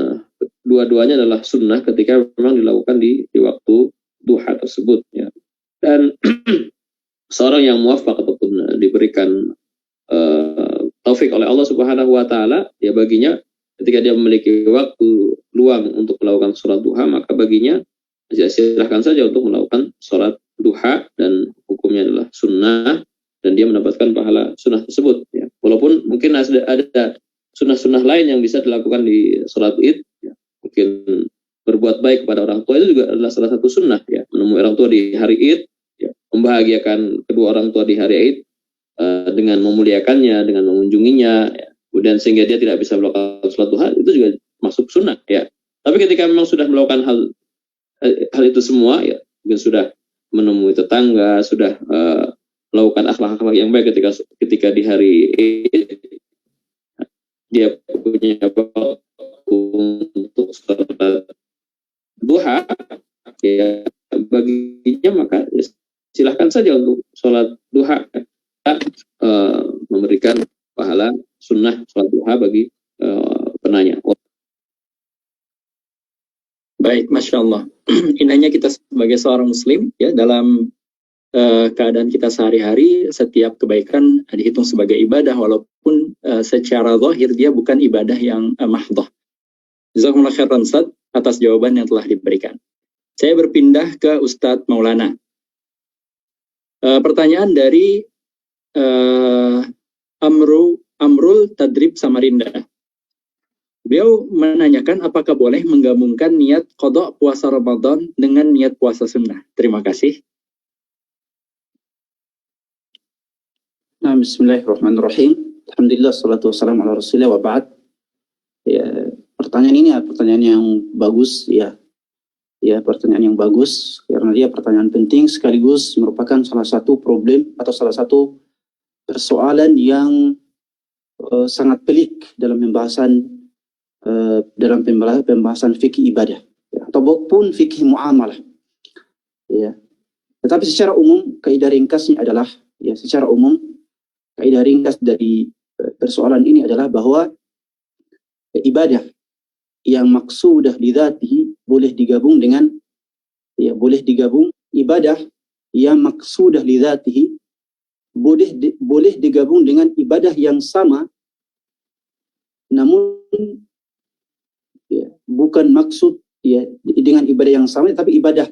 dua-duanya adalah sunnah ketika memang dilakukan di waktu duha tersebut, ya. Dan seorang yang muwafaq ataupun diberikan taufik oleh Allah Subhanahu wa taala, ya baginya ketika dia memiliki waktu luang untuk melakukan sholat duha, maka baginya silahkan saja untuk melakukan sholat duha, dan hukumnya adalah sunnah dan dia mendapatkan pahala sunnah tersebut, ya. Walaupun mungkin ada sunnah-sunnah lain yang bisa dilakukan di sholat id, ya. Mungkin berbuat baik kepada orang tua itu juga adalah salah satu sunnah, ya. Menemui orang tua di hari id, ya. Membahagiakan kedua orang tua di hari id dengan memuliakannya, dengan mengunjunginya, ya. Kemudian sehingga dia tidak bisa melakukan sholat duha, itu juga masuk sunnah, ya. Tapi ketika memang sudah melakukan hal itu semua, ya, mungkin sudah menemui tetangga, sudah melakukan akhlak-akhlak yang baik ketika di hari Id, dia punya waktu untuk sholat duha, ya baginya maka silahkan saja untuk sholat duha, memberikan pahala sunnah sholat duha bagi penanya. Baik, Masya Allah. Indahnya kita sebagai seorang muslim, ya, dalam keadaan kita sehari-hari, setiap kebaikan dihitung sebagai ibadah, walaupun secara zahir dia bukan ibadah yang mahdhah. Jazakumullah khairan Ustaz atas jawaban yang telah diberikan. Saya berpindah ke Ustadz Maulana. Pertanyaan dari Amrul Tadrib Samarinda. Beliau menanyakan apakah boleh menggabungkan niat qada puasa Ramadan dengan niat puasa sunnah. Terima kasih. Nah, bismillahirrahmanirrahim. Alhamdulillah, salatu wassalamu ala rasulillah wa ba'd. Ya, pertanyaan ini pertanyaan yang bagus, ya. Ya, pertanyaan yang bagus karena dia pertanyaan penting sekaligus merupakan salah satu problem atau salah satu persoalan yang sangat pelik dalam pembahasan fikih ibadah, ya, ataupun fikih muamalah. Ya. Tetapi secara umum kaidah ringkasnya adalah, ya, secara umum kaidah ringkas dari persoalan ini adalah bahwa ibadah yang maksudah lidzatihi boleh digabung dengan, ya, boleh digabung ibadah yang maksudah lidzatihi boleh digabung dengan ibadah yang sama, namun, ya, bukan maksud, ya, dengan ibadah yang sama, tapi ibadah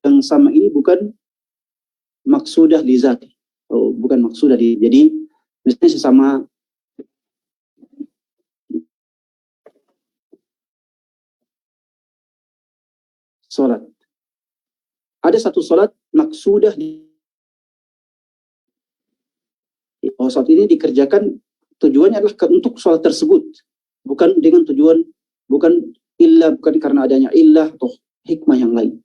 yang sama ini bukan maksudah lidzati, bukan maksudah jadi misalnya sesama sholat. Ada satu sholat maksudah sholat ini dikerjakan tujuannya adalah untuk sholat tersebut, bukan dengan tujuan, bukan karena adanya illah atau hikmah yang lain.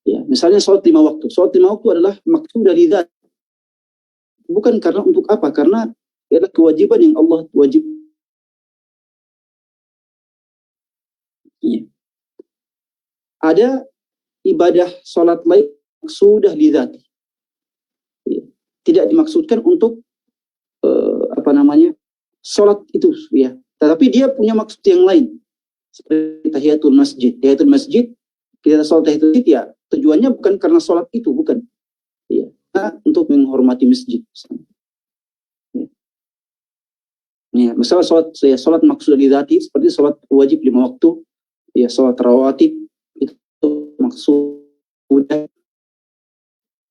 Ya, misalnya sholat 5 waktu. Sholat 5 waktu adalah maksudah lidzat. Bukan karena untuk apa? Karena adalah kewajiban yang Allah wajib. Ya. Ada ibadah sholat lain sudah lidzati, ya, tidak dimaksudkan untuk sholat itu, ya, tetapi dia punya maksud yang lain, seperti tahiyatul masjid. Tahiyatul masjid, kita sholat tahiyatul masjid, ya, tujuannya bukan karena sholat itu, bukan, ya, untuk menghormati masjid. Ya. Ya, misalnya sholat maksud lidzati seperti sholat wajib 5 waktu, ya, sholat rawatib itu maksudah.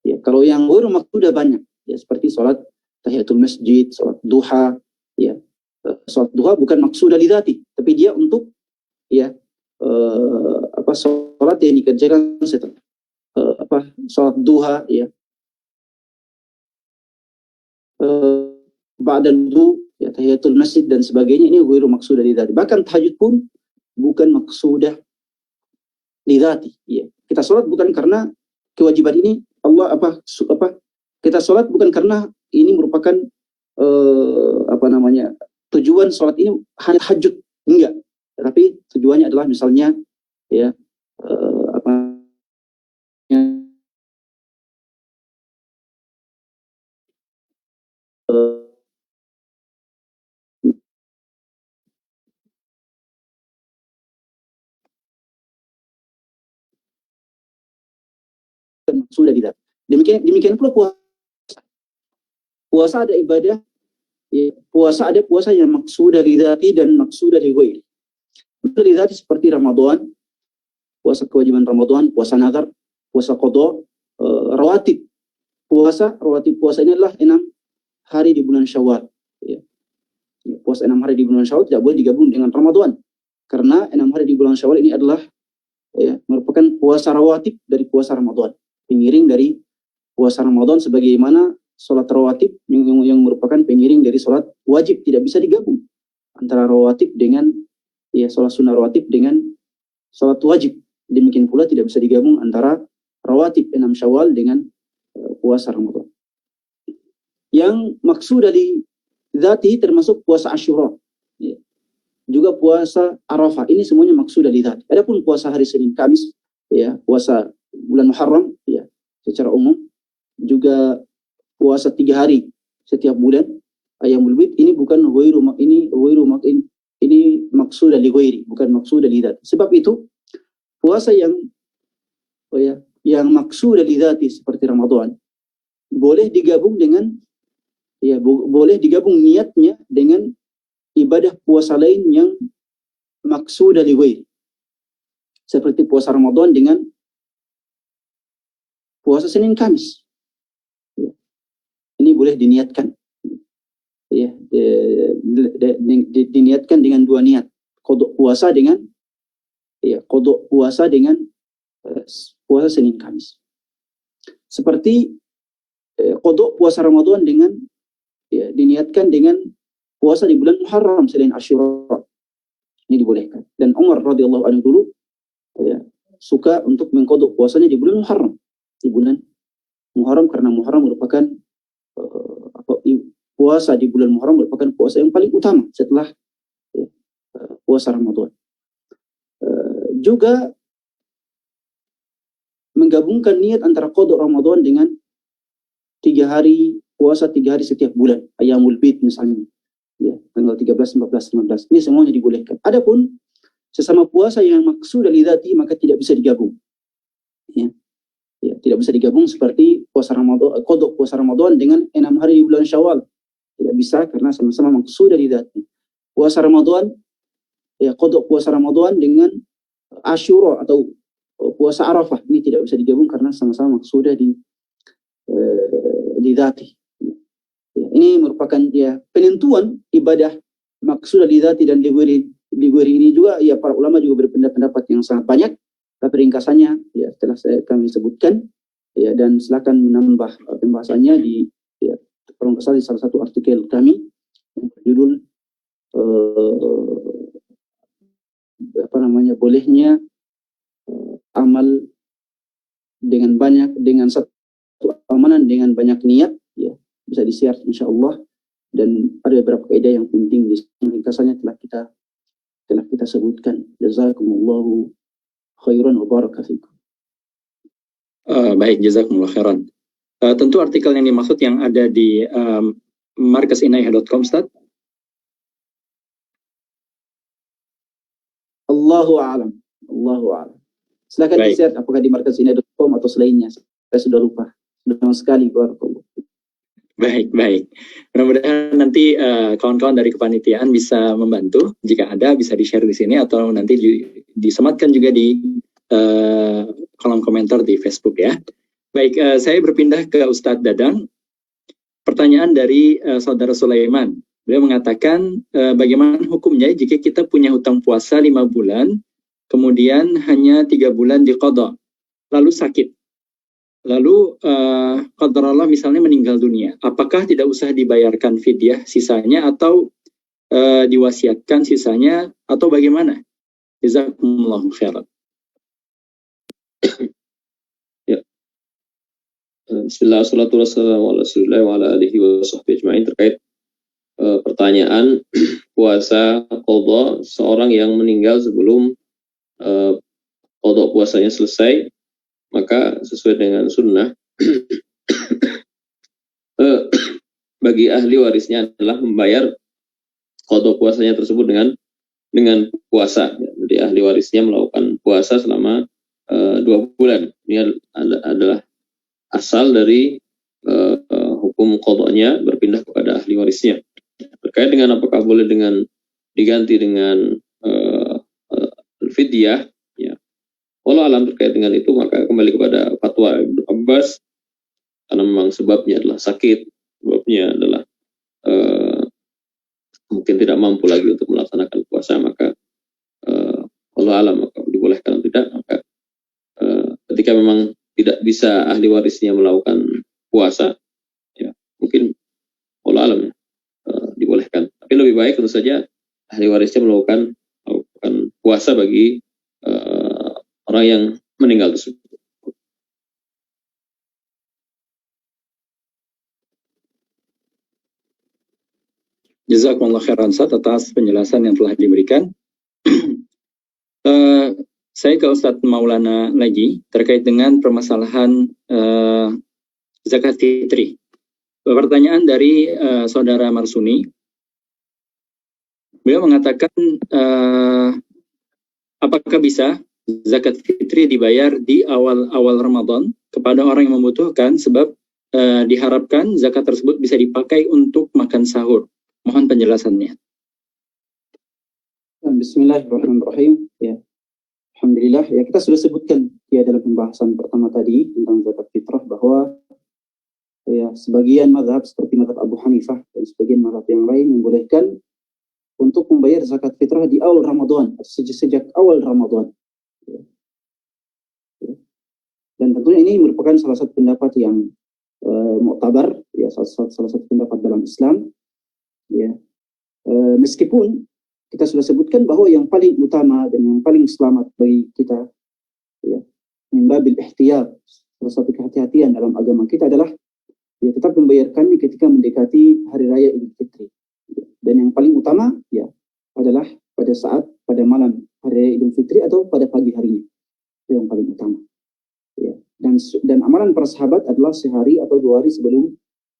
Ya, kalau yang baru maksudah banyak, ya, seperti sholat tahiyatul masjid, sholat duha, ya. Sholat duha bukan maksudah lidzati, tapi dia untuk, ya, sholat yang dikerjakan setelah sholat duha, ya, ba'da wudu, ya, tahiyatul masjid dan sebagainya, ini ghairu maksudah lidzati. Bahkan tahajud pun bukan maksudah lidzati, ya. Kita sholat bukan karena kewajiban ini Allah kita sholat bukan karena ini merupakan tujuan sholat ini hanya tahajud, enggak, tapi tujuannya adalah misalnya, ya, sudah tidak. Demikian pula puasa ada ibadah, ya, puasa ada puasa yang maksudah lidzati dan maksudah li ghairi. Maksudah lidzati seperti Ramadan, puasa kewajiban Ramadan, puasa nazar, puasa qada, rawatib. Rawatib puasa ini adalah 6 hari di bulan Syawal, ya. Puasa 6 hari di bulan Syawal tidak boleh digabung dengan Ramadan, karena 6 hari di bulan Syawal ini adalah, ya, merupakan puasa rawatib dari puasa Ramadan, pengiring dari puasa Ramadan, sebagaimana sholat rawatib yang merupakan pengiring dari sholat wajib. Tidak bisa digabung antara rawatib dengan, ya, sholat sunnah rawatib dengan sholat wajib. Demikian pula tidak bisa digabung antara rawatib 6 Syawal dengan puasa Ramadan. Yang maksud dari dzati termasuk puasa Asyura, ya. juga puasa Arafah. Ini semuanya maksud dari dzat. Adapun puasa hari Senin Kamis, ya, puasa bulan Muharram, ya, secara umum, juga puasa 3 hari setiap bulan, Ayyamul Bid, ini bukan ini maksud dari ghairi, bukan maksud dari dzat. Sebab itu puasa yang maksud dari dzati seperti Ramadan boleh digabung dengan boleh digabung niatnya dengan ibadah puasa lain yang maksud dari ghairi. Seperti puasa Ramadan dengan puasa Senin Kamis. Ya. Ini boleh diniatkan. Ya, diniatkan dengan 2 niat. Qadha puasa dengan puasa Senin Kamis. Seperti qadha puasa Ramadan dengan diniatkan dengan puasa di bulan Muharram selain Asyura. Ini dibolehkan. Dan Umar radhiyallahu anhu dulu suka untuk mengqadha puasanya di bulan Muharram. Di bulan Muharram, karena Muharram merupakan puasa di bulan Muharram merupakan puasa yang paling utama setelah puasa Ramadan. Juga menggabungkan niat antara qadha Ramadan dengan 3 hari puasa 3 hari setiap bulan, Ayyamul Bid misalnya, ya, tanggal 13, 14, 15, ini semuanya dibolehkan. Adapun sesama puasa yang maksud dari dzati maka tidak bisa digabung. Ya, tidak bisa digabung seperti puasa Ramadan, qadha puasa Ramadan dengan 6 hari di bulan Syawal. Tidak bisa karena sama-sama maksud dari dzati. Puasa Ramadan, qadha puasa Ramadan dengan Asyura atau puasa Arafah, ini tidak bisa digabung karena sama-sama maksudnya di dzati. Ya, ini merupakan penentuan ibadah maksud di dzati dan li ghairi ini juga para ulama juga berpendapat yang sangat banyak, tapi ringkasannya telah kami sebutkan, dan silakan menambah pembahasannya di kalau nggak salah di salah satu artikel kami yang berjudul bolehnya amal dengan satu amalan dengan banyak niat, bisa di-share insyaallah. Dan ada beberapa kaidah yang penting di ringkasannya telah kita sebutkan. Jazakumullahu khairan wa baraka fikum. Baik, jazakumullah khairan. Tentu artikel yang dimaksud yang ada di markasinayah.com, Ustaz. Allahu a'lam. Silakan di-share apakah di markasinayah.com atau selainnya. Saya sudah lupa. Sudah sekali, barakallahu. Baik. Mudah-mudahan nanti kawan-kawan dari kepanitiaan bisa membantu. Jika ada, bisa di-share di sini atau nanti disematkan juga di kolom komentar di Facebook ya. Baik, saya berpindah ke Ustadz Dadang. Pertanyaan dari Saudara Sulaiman. Beliau mengatakan, bagaimana hukumnya jika kita punya hutang puasa 5 bulan, kemudian hanya 3 bulan diqadha, lalu sakit. Lalu qadarullah misalnya meninggal dunia, apakah tidak usah dibayarkan fidyah sisanya atau diwasiatkan sisanya atau bagaimana? Jazakumullahu khairan. Ya. Bismillah, wassalatu wassalamu ala rasulillah wa ala alihi wa sahbihi ajma'in. Terkait pertanyaan puasa qadha seorang yang meninggal sebelum qadha puasanya selesai, maka sesuai dengan sunnah bagi ahli warisnya adalah membayar qadha puasanya tersebut dengan puasa. Jadi ahli warisnya melakukan puasa selama 2 bulan. Ini adalah asal dari hukum qadhanya berpindah kepada ahli warisnya. Terkait dengan apakah boleh diganti dengan fidyah, Allah alam terkait dengan itu, maka kembali kepada fatwa Ibnu Abbas, karena memang sebabnya adalah sakit, sebabnya adalah mungkin tidak mampu lagi untuk melaksanakan puasa, maka Allah alam maka dibolehkan atau tidak. Maka ketika memang tidak bisa ahli warisnya melakukan puasa, mungkin Allah alam dibolehkan. Tapi lebih baik tentu saja ahli warisnya melakukan puasa bagi orang yang meninggal tersebut. Jazakumullah khairan Ustaz atas penjelasan yang telah diberikan. Saya ke Ustadz Maulana lagi terkait dengan permasalahan zakat fitri. Pertanyaan dari saudara Marsuni. Beliau mengatakan apakah bisa zakat fitri dibayar di awal Ramadan kepada orang yang membutuhkan, sebab diharapkan zakat tersebut bisa dipakai untuk makan sahur. Mohon penjelasannya. Bismillahirrahmanirrahim. Ya. Alhamdulillah, ya kita sudah sebutkan ya dalam pembahasan pertama tadi tentang zakat fitrah bahwa ya sebagian mazhab seperti mazhab Abu Hanifah dan sebagian mazhab yang lain membolehkan untuk membayar zakat fitrah di awal Ramadan, sejak awal Ramadan. Ya. Ya. Dan tentunya ini merupakan salah satu pendapat yang muktabar, ya salah satu pendapat dalam Islam. Ya. Meskipun kita sudah sebutkan bahwa yang paling utama dan yang paling selamat bagi kita, ya, min babil ihtiyat, salah satu kehati-hatian dalam agama kita adalah ya tetap membayarkannya ketika mendekati hari raya Idul Fitri. Ya. Dan yang paling utama ya adalah pada malam hari raya Idul Fitri atau pada pagi harinya. Itu yang paling utama. Ya. Dan amalan para sahabat adalah sehari atau 2 hari sebelum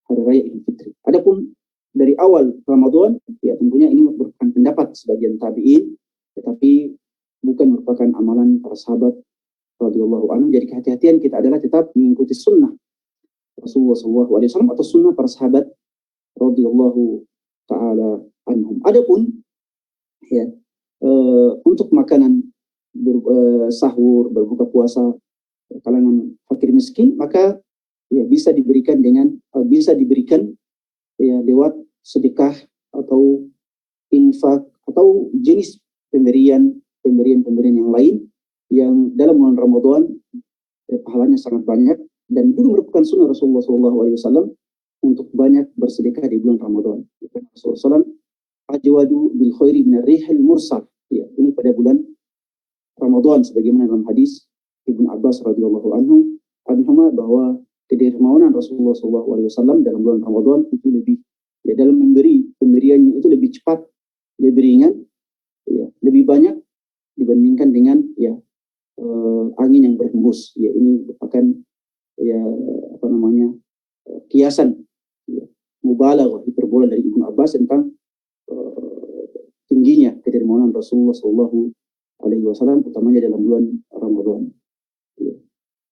hari raya Idul Fitri. Adapun dari awal Ramadan, ya tentunya ini merupakan pendapat sebagian tabi'in, tetapi bukan merupakan amalan para sahabat radhiyallahu anhum. Jadi kehati-hatian kita adalah tetap mengikuti sunnah Rasulullah SAW atau sunnah para sahabat radhiyallahu taala anhum. Adapun ya untuk makanan sahur, berbuka puasa kalangan fakir miskin, maka ya bisa diberikan ya lewat sedekah atau infak atau jenis pemberian yang lain yang dalam bulan Ramadan pahalanya sangat banyak, dan juga merupakan sunnah Rasulullah SAW untuk banyak bersedekah di bulan Ramadan. Rasulullah SAW ajwadu bil khairi min ar-rihil mursal. Ya, ini pada bulan Ramadan sebagaimana dalam hadis Ibnu Abbas radhiyallahu anhu bahwa kedermawanan Rasulullah SAW dalam bulan Ramadan itu lebih, ya dalam pemberiannya itu lebih cepat, lebih ringan, ya lebih banyak dibandingkan dengan ya angin yang berhembus. Ya ini merupakan ya kiasan, ya, mubalaghah, hiperbola dari Ibnu Abbas tentang tingginya kedermawanan Rasulullah SAW utamanya dalam bulan Ramadan. Ya.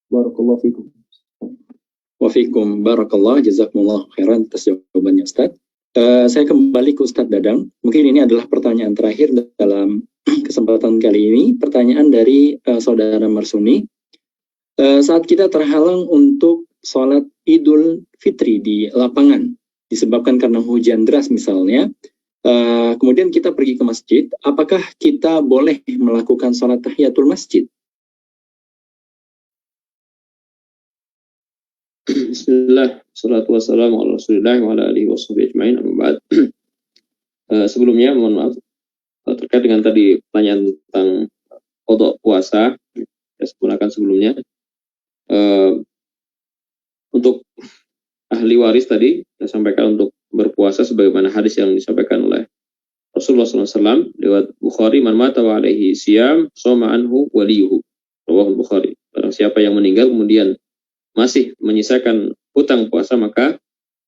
Barakallahu fikum. Wafikum barakallah, jazakumullah khairan atas jawabannya Ustaz. Saya kembali ke Ustaz Dadang. Mungkin ini adalah pertanyaan terakhir dalam kesempatan kali ini. Pertanyaan dari saudara Marsuni. Saat kita terhalang untuk sholat Idul Fitri di lapangan, disebabkan karena hujan deras misalnya, kemudian kita pergi ke masjid, apakah kita boleh melakukan sholat tahiyatul masjid? Bismillah, salatu wassalamu ala rasulillah wa ala alihi washabihi ajma'in, amma ba'd. Sebelumnya mohon maaf terkait dengan tadi pertanyaan tentang qada puasa, saya gunakan sebelumnya. Untuk ahli waris tadi saya sampaikan untuk berpuasa sebagaimana hadis yang disampaikan oleh Rasulullah SAW lewat Bukhari, man mata wa alaihi siyam shoma anhu waliyuhu, rawahul Bukhari. Barang siapa yang meninggal kemudian masih menyisakan hutang puasa, maka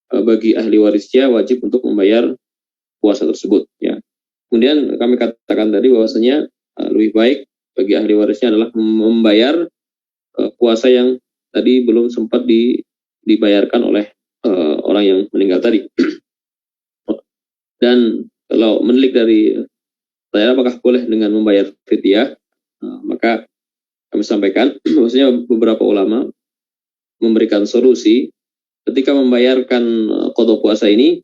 bagi ahli warisnya wajib untuk membayar puasa tersebut. Ya. Kemudian kami katakan tadi bahwasanya lebih baik bagi ahli warisnya adalah membayar puasa yang tadi belum sempat dibayarkan oleh orang yang meninggal tadi. Dan kalau menilik dari saya apakah boleh dengan membayar fidyah, maka kami sampaikan bahwasanya beberapa ulama memberikan solusi ketika membayarkan qada puasa ini,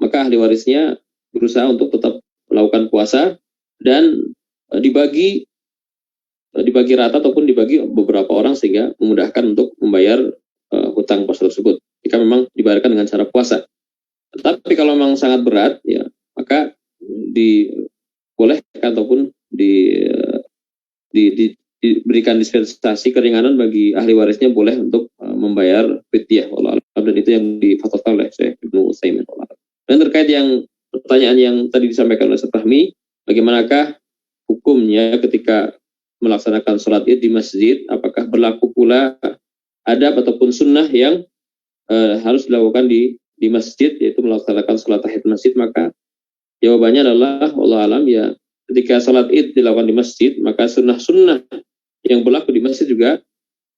maka ahli warisnya berusaha untuk tetap melakukan puasa dan dibagi rata ataupun dibagi beberapa orang sehingga memudahkan untuk membayar hutang puasa tersebut jika memang dibayarkan dengan cara puasa. Tetapi kalau memang sangat berat, ya maka dibolehkan ataupun diberikan dispensasi keringanan bagi ahli warisnya boleh untuk membayar fidyah, dan itu yang difatwakan oleh Syekh Ibnu Utsaimin. Dan terkait yang pertanyaan yang tadi disampaikan oleh Ustaz Fahmi, bagaimanakah hukumnya ketika melaksanakan sholat id di masjid? Apakah berlaku pula adab ataupun sunnah yang harus dilakukan di masjid, yaitu melaksanakan sholat tahiyat masjid? Maka jawabannya adalah Allah alam, ya, ketika sholat id dilakukan di masjid, maka sunnah-sunnah yang berlaku di masjid juga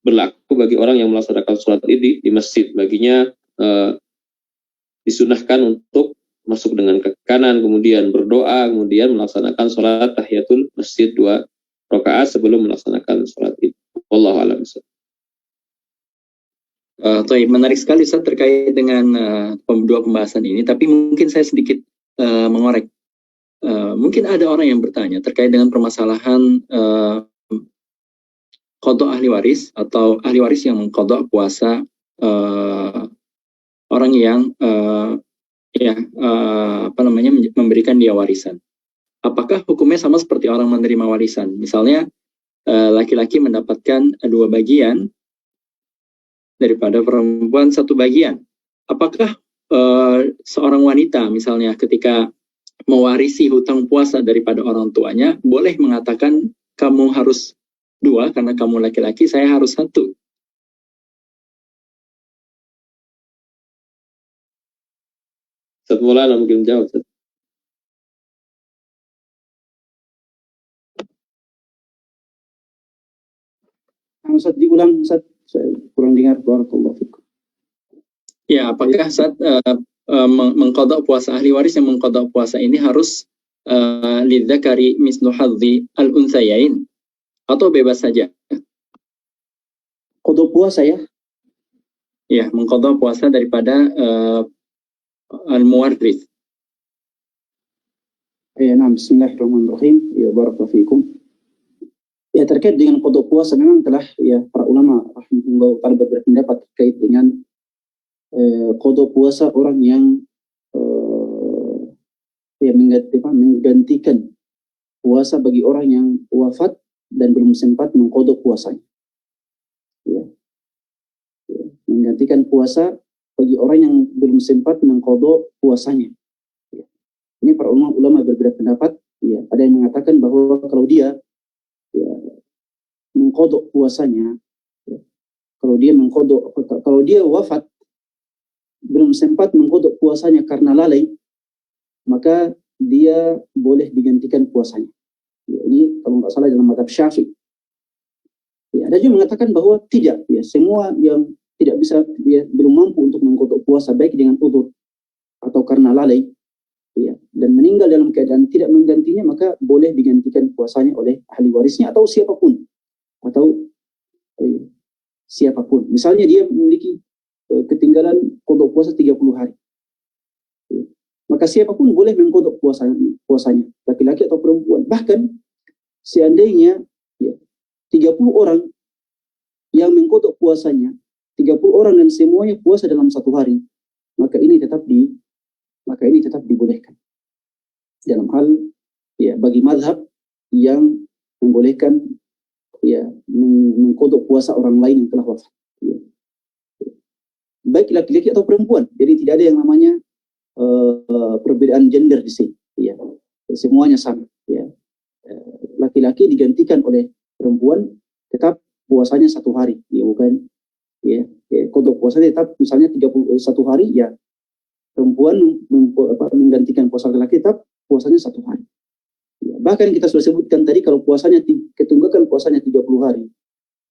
berlaku bagi orang yang melaksanakan sholat id di masjid. Baginya disunahkan untuk masuk dengan kaki kanan, kemudian berdoa, kemudian melaksanakan sholat tahiyatul masjid 2 rakaat sebelum melaksanakan sholat id. Wallahu a'lam. Menarik sekali Ustaz terkait dengan dua pembahasan ini, tapi mungkin saya sedikit mengorek. Mungkin ada orang yang bertanya terkait dengan permasalahan qada ahli waris atau ahli waris yang mengqada puasa orang yang memberikan dia warisan. Apakah hukumnya sama seperti orang menerima warisan? Misalnya laki-laki mendapatkan 2 bagian daripada perempuan 1 bagian. Apakah seorang wanita misalnya ketika mewarisi hutang puasa daripada orang tuanya boleh mengatakan kamu harus 2 karena kamu laki-laki, saya harus 1? Ustaz Maulana mungkin jawab, Ustaz. Ustaz diulang, Ustaz, saya kurang dengar. Barakallahu fikum. Ya, apakah saat mengqada puasa ahli waris yang mengqada puasa ini harus lidzakari mislu hadzi al-unthayain atau bebas saja? Qada puasa ya? Ya, mengqada puasa daripada al-muwarrith. Ya, nah, bismillahirrahmanirrahim. Ya, barakallahu fikum. Ya, terkait dengan qada puasa memang telah ya para ulama rahimahullah taala berpendapat terkait dengan qada puasa orang yang menggantikan puasa bagi orang yang wafat dan belum sempat mengqada puasanya. Ya. Menggantikan puasa bagi orang yang belum sempat mengqada puasanya. Ya. Ini para ulama berbeda pendapat. Ya, ada yang mengatakan bahwa kalau dia mengqada puasanya, ya, kalau dia wafat belum sempat mengqada puasanya karena lalai, maka dia boleh digantikan puasanya. Ya, ini kalau nggak salah dalam mazhab Syafi'i. Ya, ada juga mengatakan bahwa tidak, ya, semua yang tidak bisa, ya, belum mampu untuk mengqada puasa baik dengan udzur atau karena lalai, ya, dan meninggal dalam keadaan tidak menggantinya, maka boleh digantikan puasanya oleh ahli warisnya atau siapapun. Siapapun. Misalnya dia memiliki ketinggalan qada puasa 30 hari. Ya. Maka siapapun boleh mengqada puasanya, laki-laki atau perempuan. Bahkan seandainya 30 orang yang mengqada puasanya, 30 orang dan semuanya puasa dalam 1 hari, maka ini tetap dibolehkan. Dalam hal bagi mazhab yang membolehkan mengqada puasa orang lain yang telah wafat. Baik laki-laki atau perempuan. Jadi tidak ada yang namanya perbedaan gender di sini. Ya. Semuanya sama. Ya. Laki-laki digantikan oleh perempuan, tetap puasanya 1 hari. Ya, bukan. Ya. Qada puasanya tetap misalnya 31 hari. Ya. Perempuan menggantikan puasa laki-laki, tetap puasanya 1 hari. Ya. Bahkan kita sudah sebutkan tadi kalau puasanya ketunggakan puasanya 30 hari.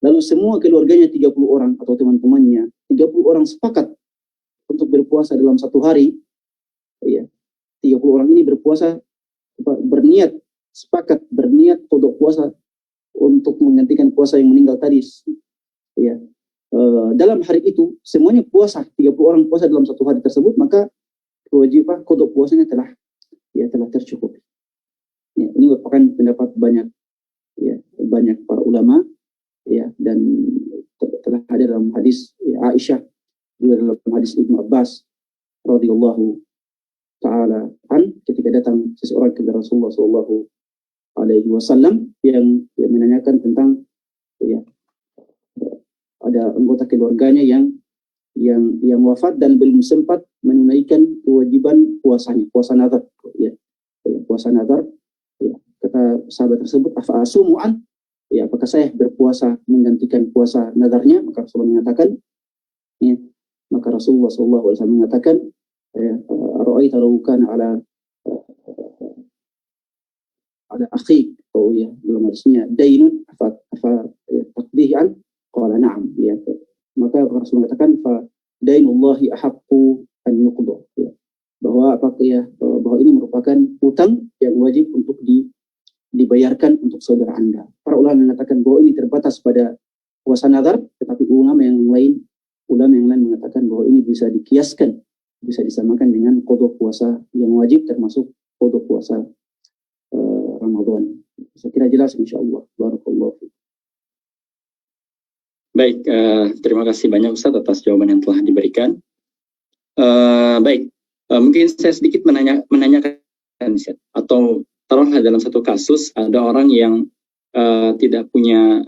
Lalu semua keluarganya 30 orang atau teman-temannya 30 orang sepakat untuk berpuasa dalam 1 hari, ya, 30 orang ini sepakat berniat qada puasa untuk menggantikan puasa yang meninggal tadi, ya. Dalam hari itu semuanya puasa, 30 orang puasa dalam 1 hari tersebut, maka kewajiban qada puasanya telah tercukupi. Ya, ini merupakan pendapat banyak para ulama, ya, dan telah ada dalam hadis Aisyah, juga dalam hadis Ibnu Abbas radhiyallahu taala ketika datang seseorang kepada Rasulullah sallallahu alaihi wasallam yang menanyakan tentang ada anggota keluarganya yang yang wafat dan belum sempat menunaikan kewajiban puasanya, puasa nazar, ya, puasa nazar. Ya, kata sahabat tersebut, afa asumu'an, ya, apakah saya berpuasa menggantikan puasa nazarnya? Maka Rasulullah mengatakan, ya, maka Rasulullah SAW mengatakan, ra'aita law kana ala akhi, oh ya, dalam hadisnya dainun afa taqdihi an, qala na'am, ya. Maka Rasulullah mengatakan, fa dainullahi ahaqqu an yuqda, ya, bahwa bahwa ini merupakan utang yang wajib untuk dibayarkan untuk saudara Anda. Para ulama mengatakan bahwa ini terbatas pada puasa nazar, tetapi ulama yang lain mengatakan bahwa ini bisa dikiaskan, bisa disamakan dengan qada puasa yang wajib, termasuk qada puasa Ramadan. Saya kira jelas insyaallah. Barakallahu fiik. Baik, terima kasih banyak Ustaz atas jawaban yang telah diberikan. Baik, mungkin saya sedikit menanyakan Ustaz, atau taruhlah dalam satu kasus ada orang yang tidak punya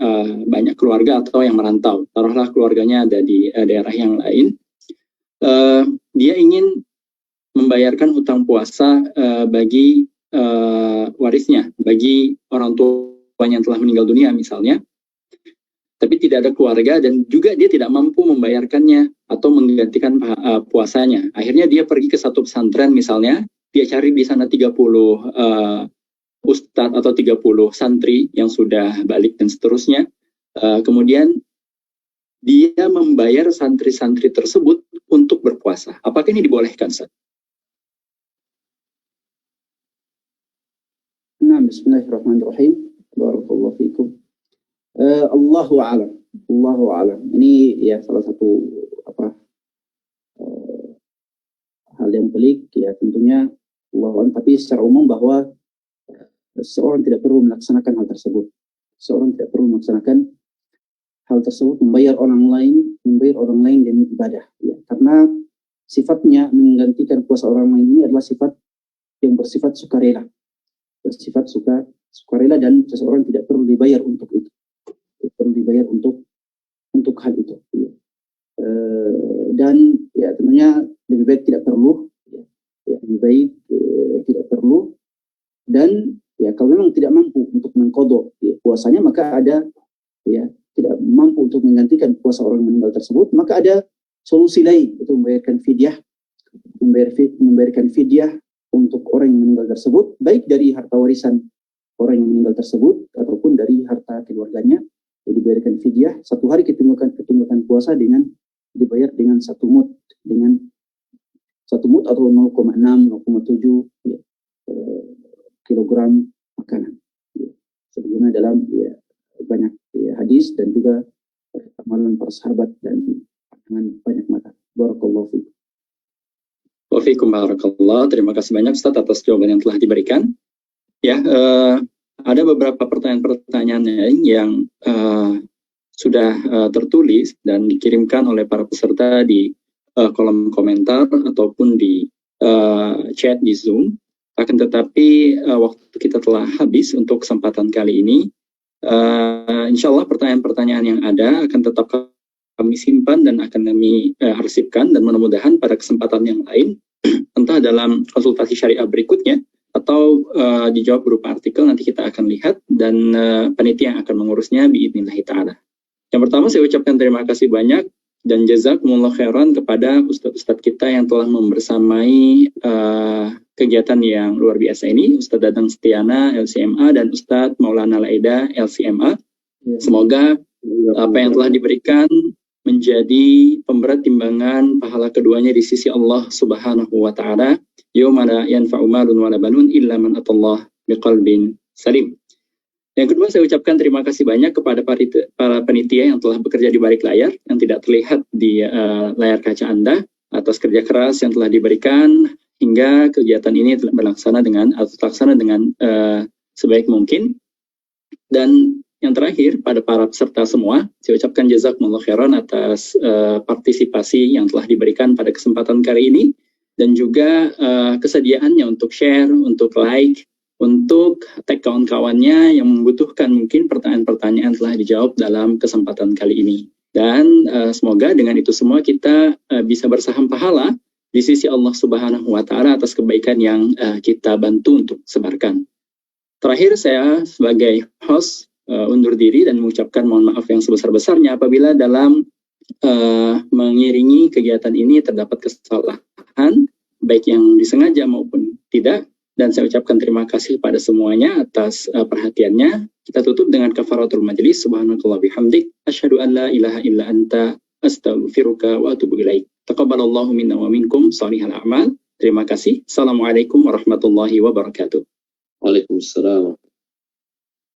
banyak keluarga atau yang merantau. Taruhlah keluarganya ada di daerah yang lain. Dia ingin membayarkan hutang puasa bagi warisnya, bagi orang tuanya yang telah meninggal dunia misalnya, tapi tidak ada keluarga dan juga dia tidak mampu membayarkannya atau menggantikan puasanya. Akhirnya dia pergi ke satu pesantren misalnya, dia cari di sana 30 ustadz atau 30 santri yang sudah balik dan seterusnya. Kemudian dia membayar santri-santri tersebut untuk berpuasa. Apakah ini dibolehkan, Ustaz? Nah, bismillahirrahmanirrahim. Barakallahu fiikum. Allahu a'lam. Allahu a'lam. Ini ya salah satu hal yang pelik ya, tentunya Allahu a'lam, tapi secara umum bahwa seorang tidak perlu melaksanakan hal tersebut. Seorang tidak perlu melaksanakan hal tersebut, membayar orang lain demi ibadah, ya. Karena sifatnya menggantikan puasa orang lain ini adalah sifat yang bersifat sukarela, bersifat sukarela, dan seseorang tidak perlu dibayar untuk itu, tidak perlu dibayar untuk hal itu, ya. Dan ya tentunya lebih baik tidak perlu, ya, lebih baik tidak perlu. Dan ya kalau memang tidak mampu untuk mengqadha ya, puasanya, maka ada ya tidak mampu untuk menggantikan puasa orang meninggal tersebut, maka ada solusi lain, itu membayarkan fidyah untuk orang yang meninggal tersebut, baik dari harta warisan orang yang meninggal tersebut ataupun dari harta keluarganya. Jadi dibayarkan fidyah 1 hari ketunggatan puasa dengan dibayar dengan 1 mud atau 0,6 0,7 ya, kilogram makanan, ya. Sebagaimana dalam ya, banyak ya, hadis dan juga amalan para sahabat dan pandangan banyak mata. Barakallahu fiikum. Wa fiikum barakallah. Terima kasih banyak Ustaz atas jawaban yang telah diberikan. Ya, ada beberapa pertanyaan-pertanyaan yang sudah tertulis dan dikirimkan oleh para peserta di kolom komentar ataupun di chat di Zoom. Akan tetapi waktu kita telah habis untuk kesempatan kali ini. Insya Allah pertanyaan-pertanyaan yang ada akan tetap kami simpan dan akan kami arsipkan, dan mudah-mudahan pada kesempatan yang lain, entah dalam konsultasi syariah berikutnya atau dijawab berupa artikel, nanti kita akan lihat dan panitia yang akan mengurusnya biidznillah ta'ala. Yang pertama saya ucapkan terima kasih banyak dan jazakumullah khairan kepada ustadz-ustadz kita yang telah membersamai kegiatan yang luar biasa ini, Ustadz Dadang Setiana LCMA dan Ustadz Maulana Laida LCMA. Semoga apa yang telah diberikan menjadi pemberat timbangan pahala keduanya di sisi Allah Subhanahu wa taala. Yauma la yanfa'u malun wala banun illa man atallah biqalbin salim. Yang kedua, saya ucapkan terima kasih banyak kepada para panitia yang telah bekerja di balik layar yang tidak terlihat di layar kaca Anda, atas kerja keras yang telah diberikan hingga kegiatan ini terlaksana dengan sebaik mungkin. Dan yang terakhir, pada para peserta semua, saya ucapkan jazakumullah khairan atas partisipasi yang telah diberikan pada kesempatan kali ini, dan juga kesediaannya untuk share, untuk like, untuk tag kawan-kawannya yang membutuhkan mungkin pertanyaan-pertanyaan telah dijawab dalam kesempatan kali ini. Dan semoga dengan itu semua kita bisa bersaham pahala di sisi Allah Subhanahu wa Ta'ala atas kebaikan yang kita bantu untuk sebarkan. Terakhir, saya sebagai host undur diri dan mengucapkan mohon maaf yang sebesar-besarnya apabila dalam mengiringi kegiatan ini terdapat kesalahan, baik yang disengaja maupun tidak. Dan saya ucapkan terima kasih pada semuanya atas perhatiannya. Kita tutup dengan kafaratul majlis. Subhanakallah bihamdik. Asyhadu an la ilaha illa anta astaghfiruka wa atubu ilaik. Taqabbalallahu minna wa minkum shalihal a'mal. Terima kasih. Assalamualaikum warahmatullahi wabarakatuh. Waalaikumsalam.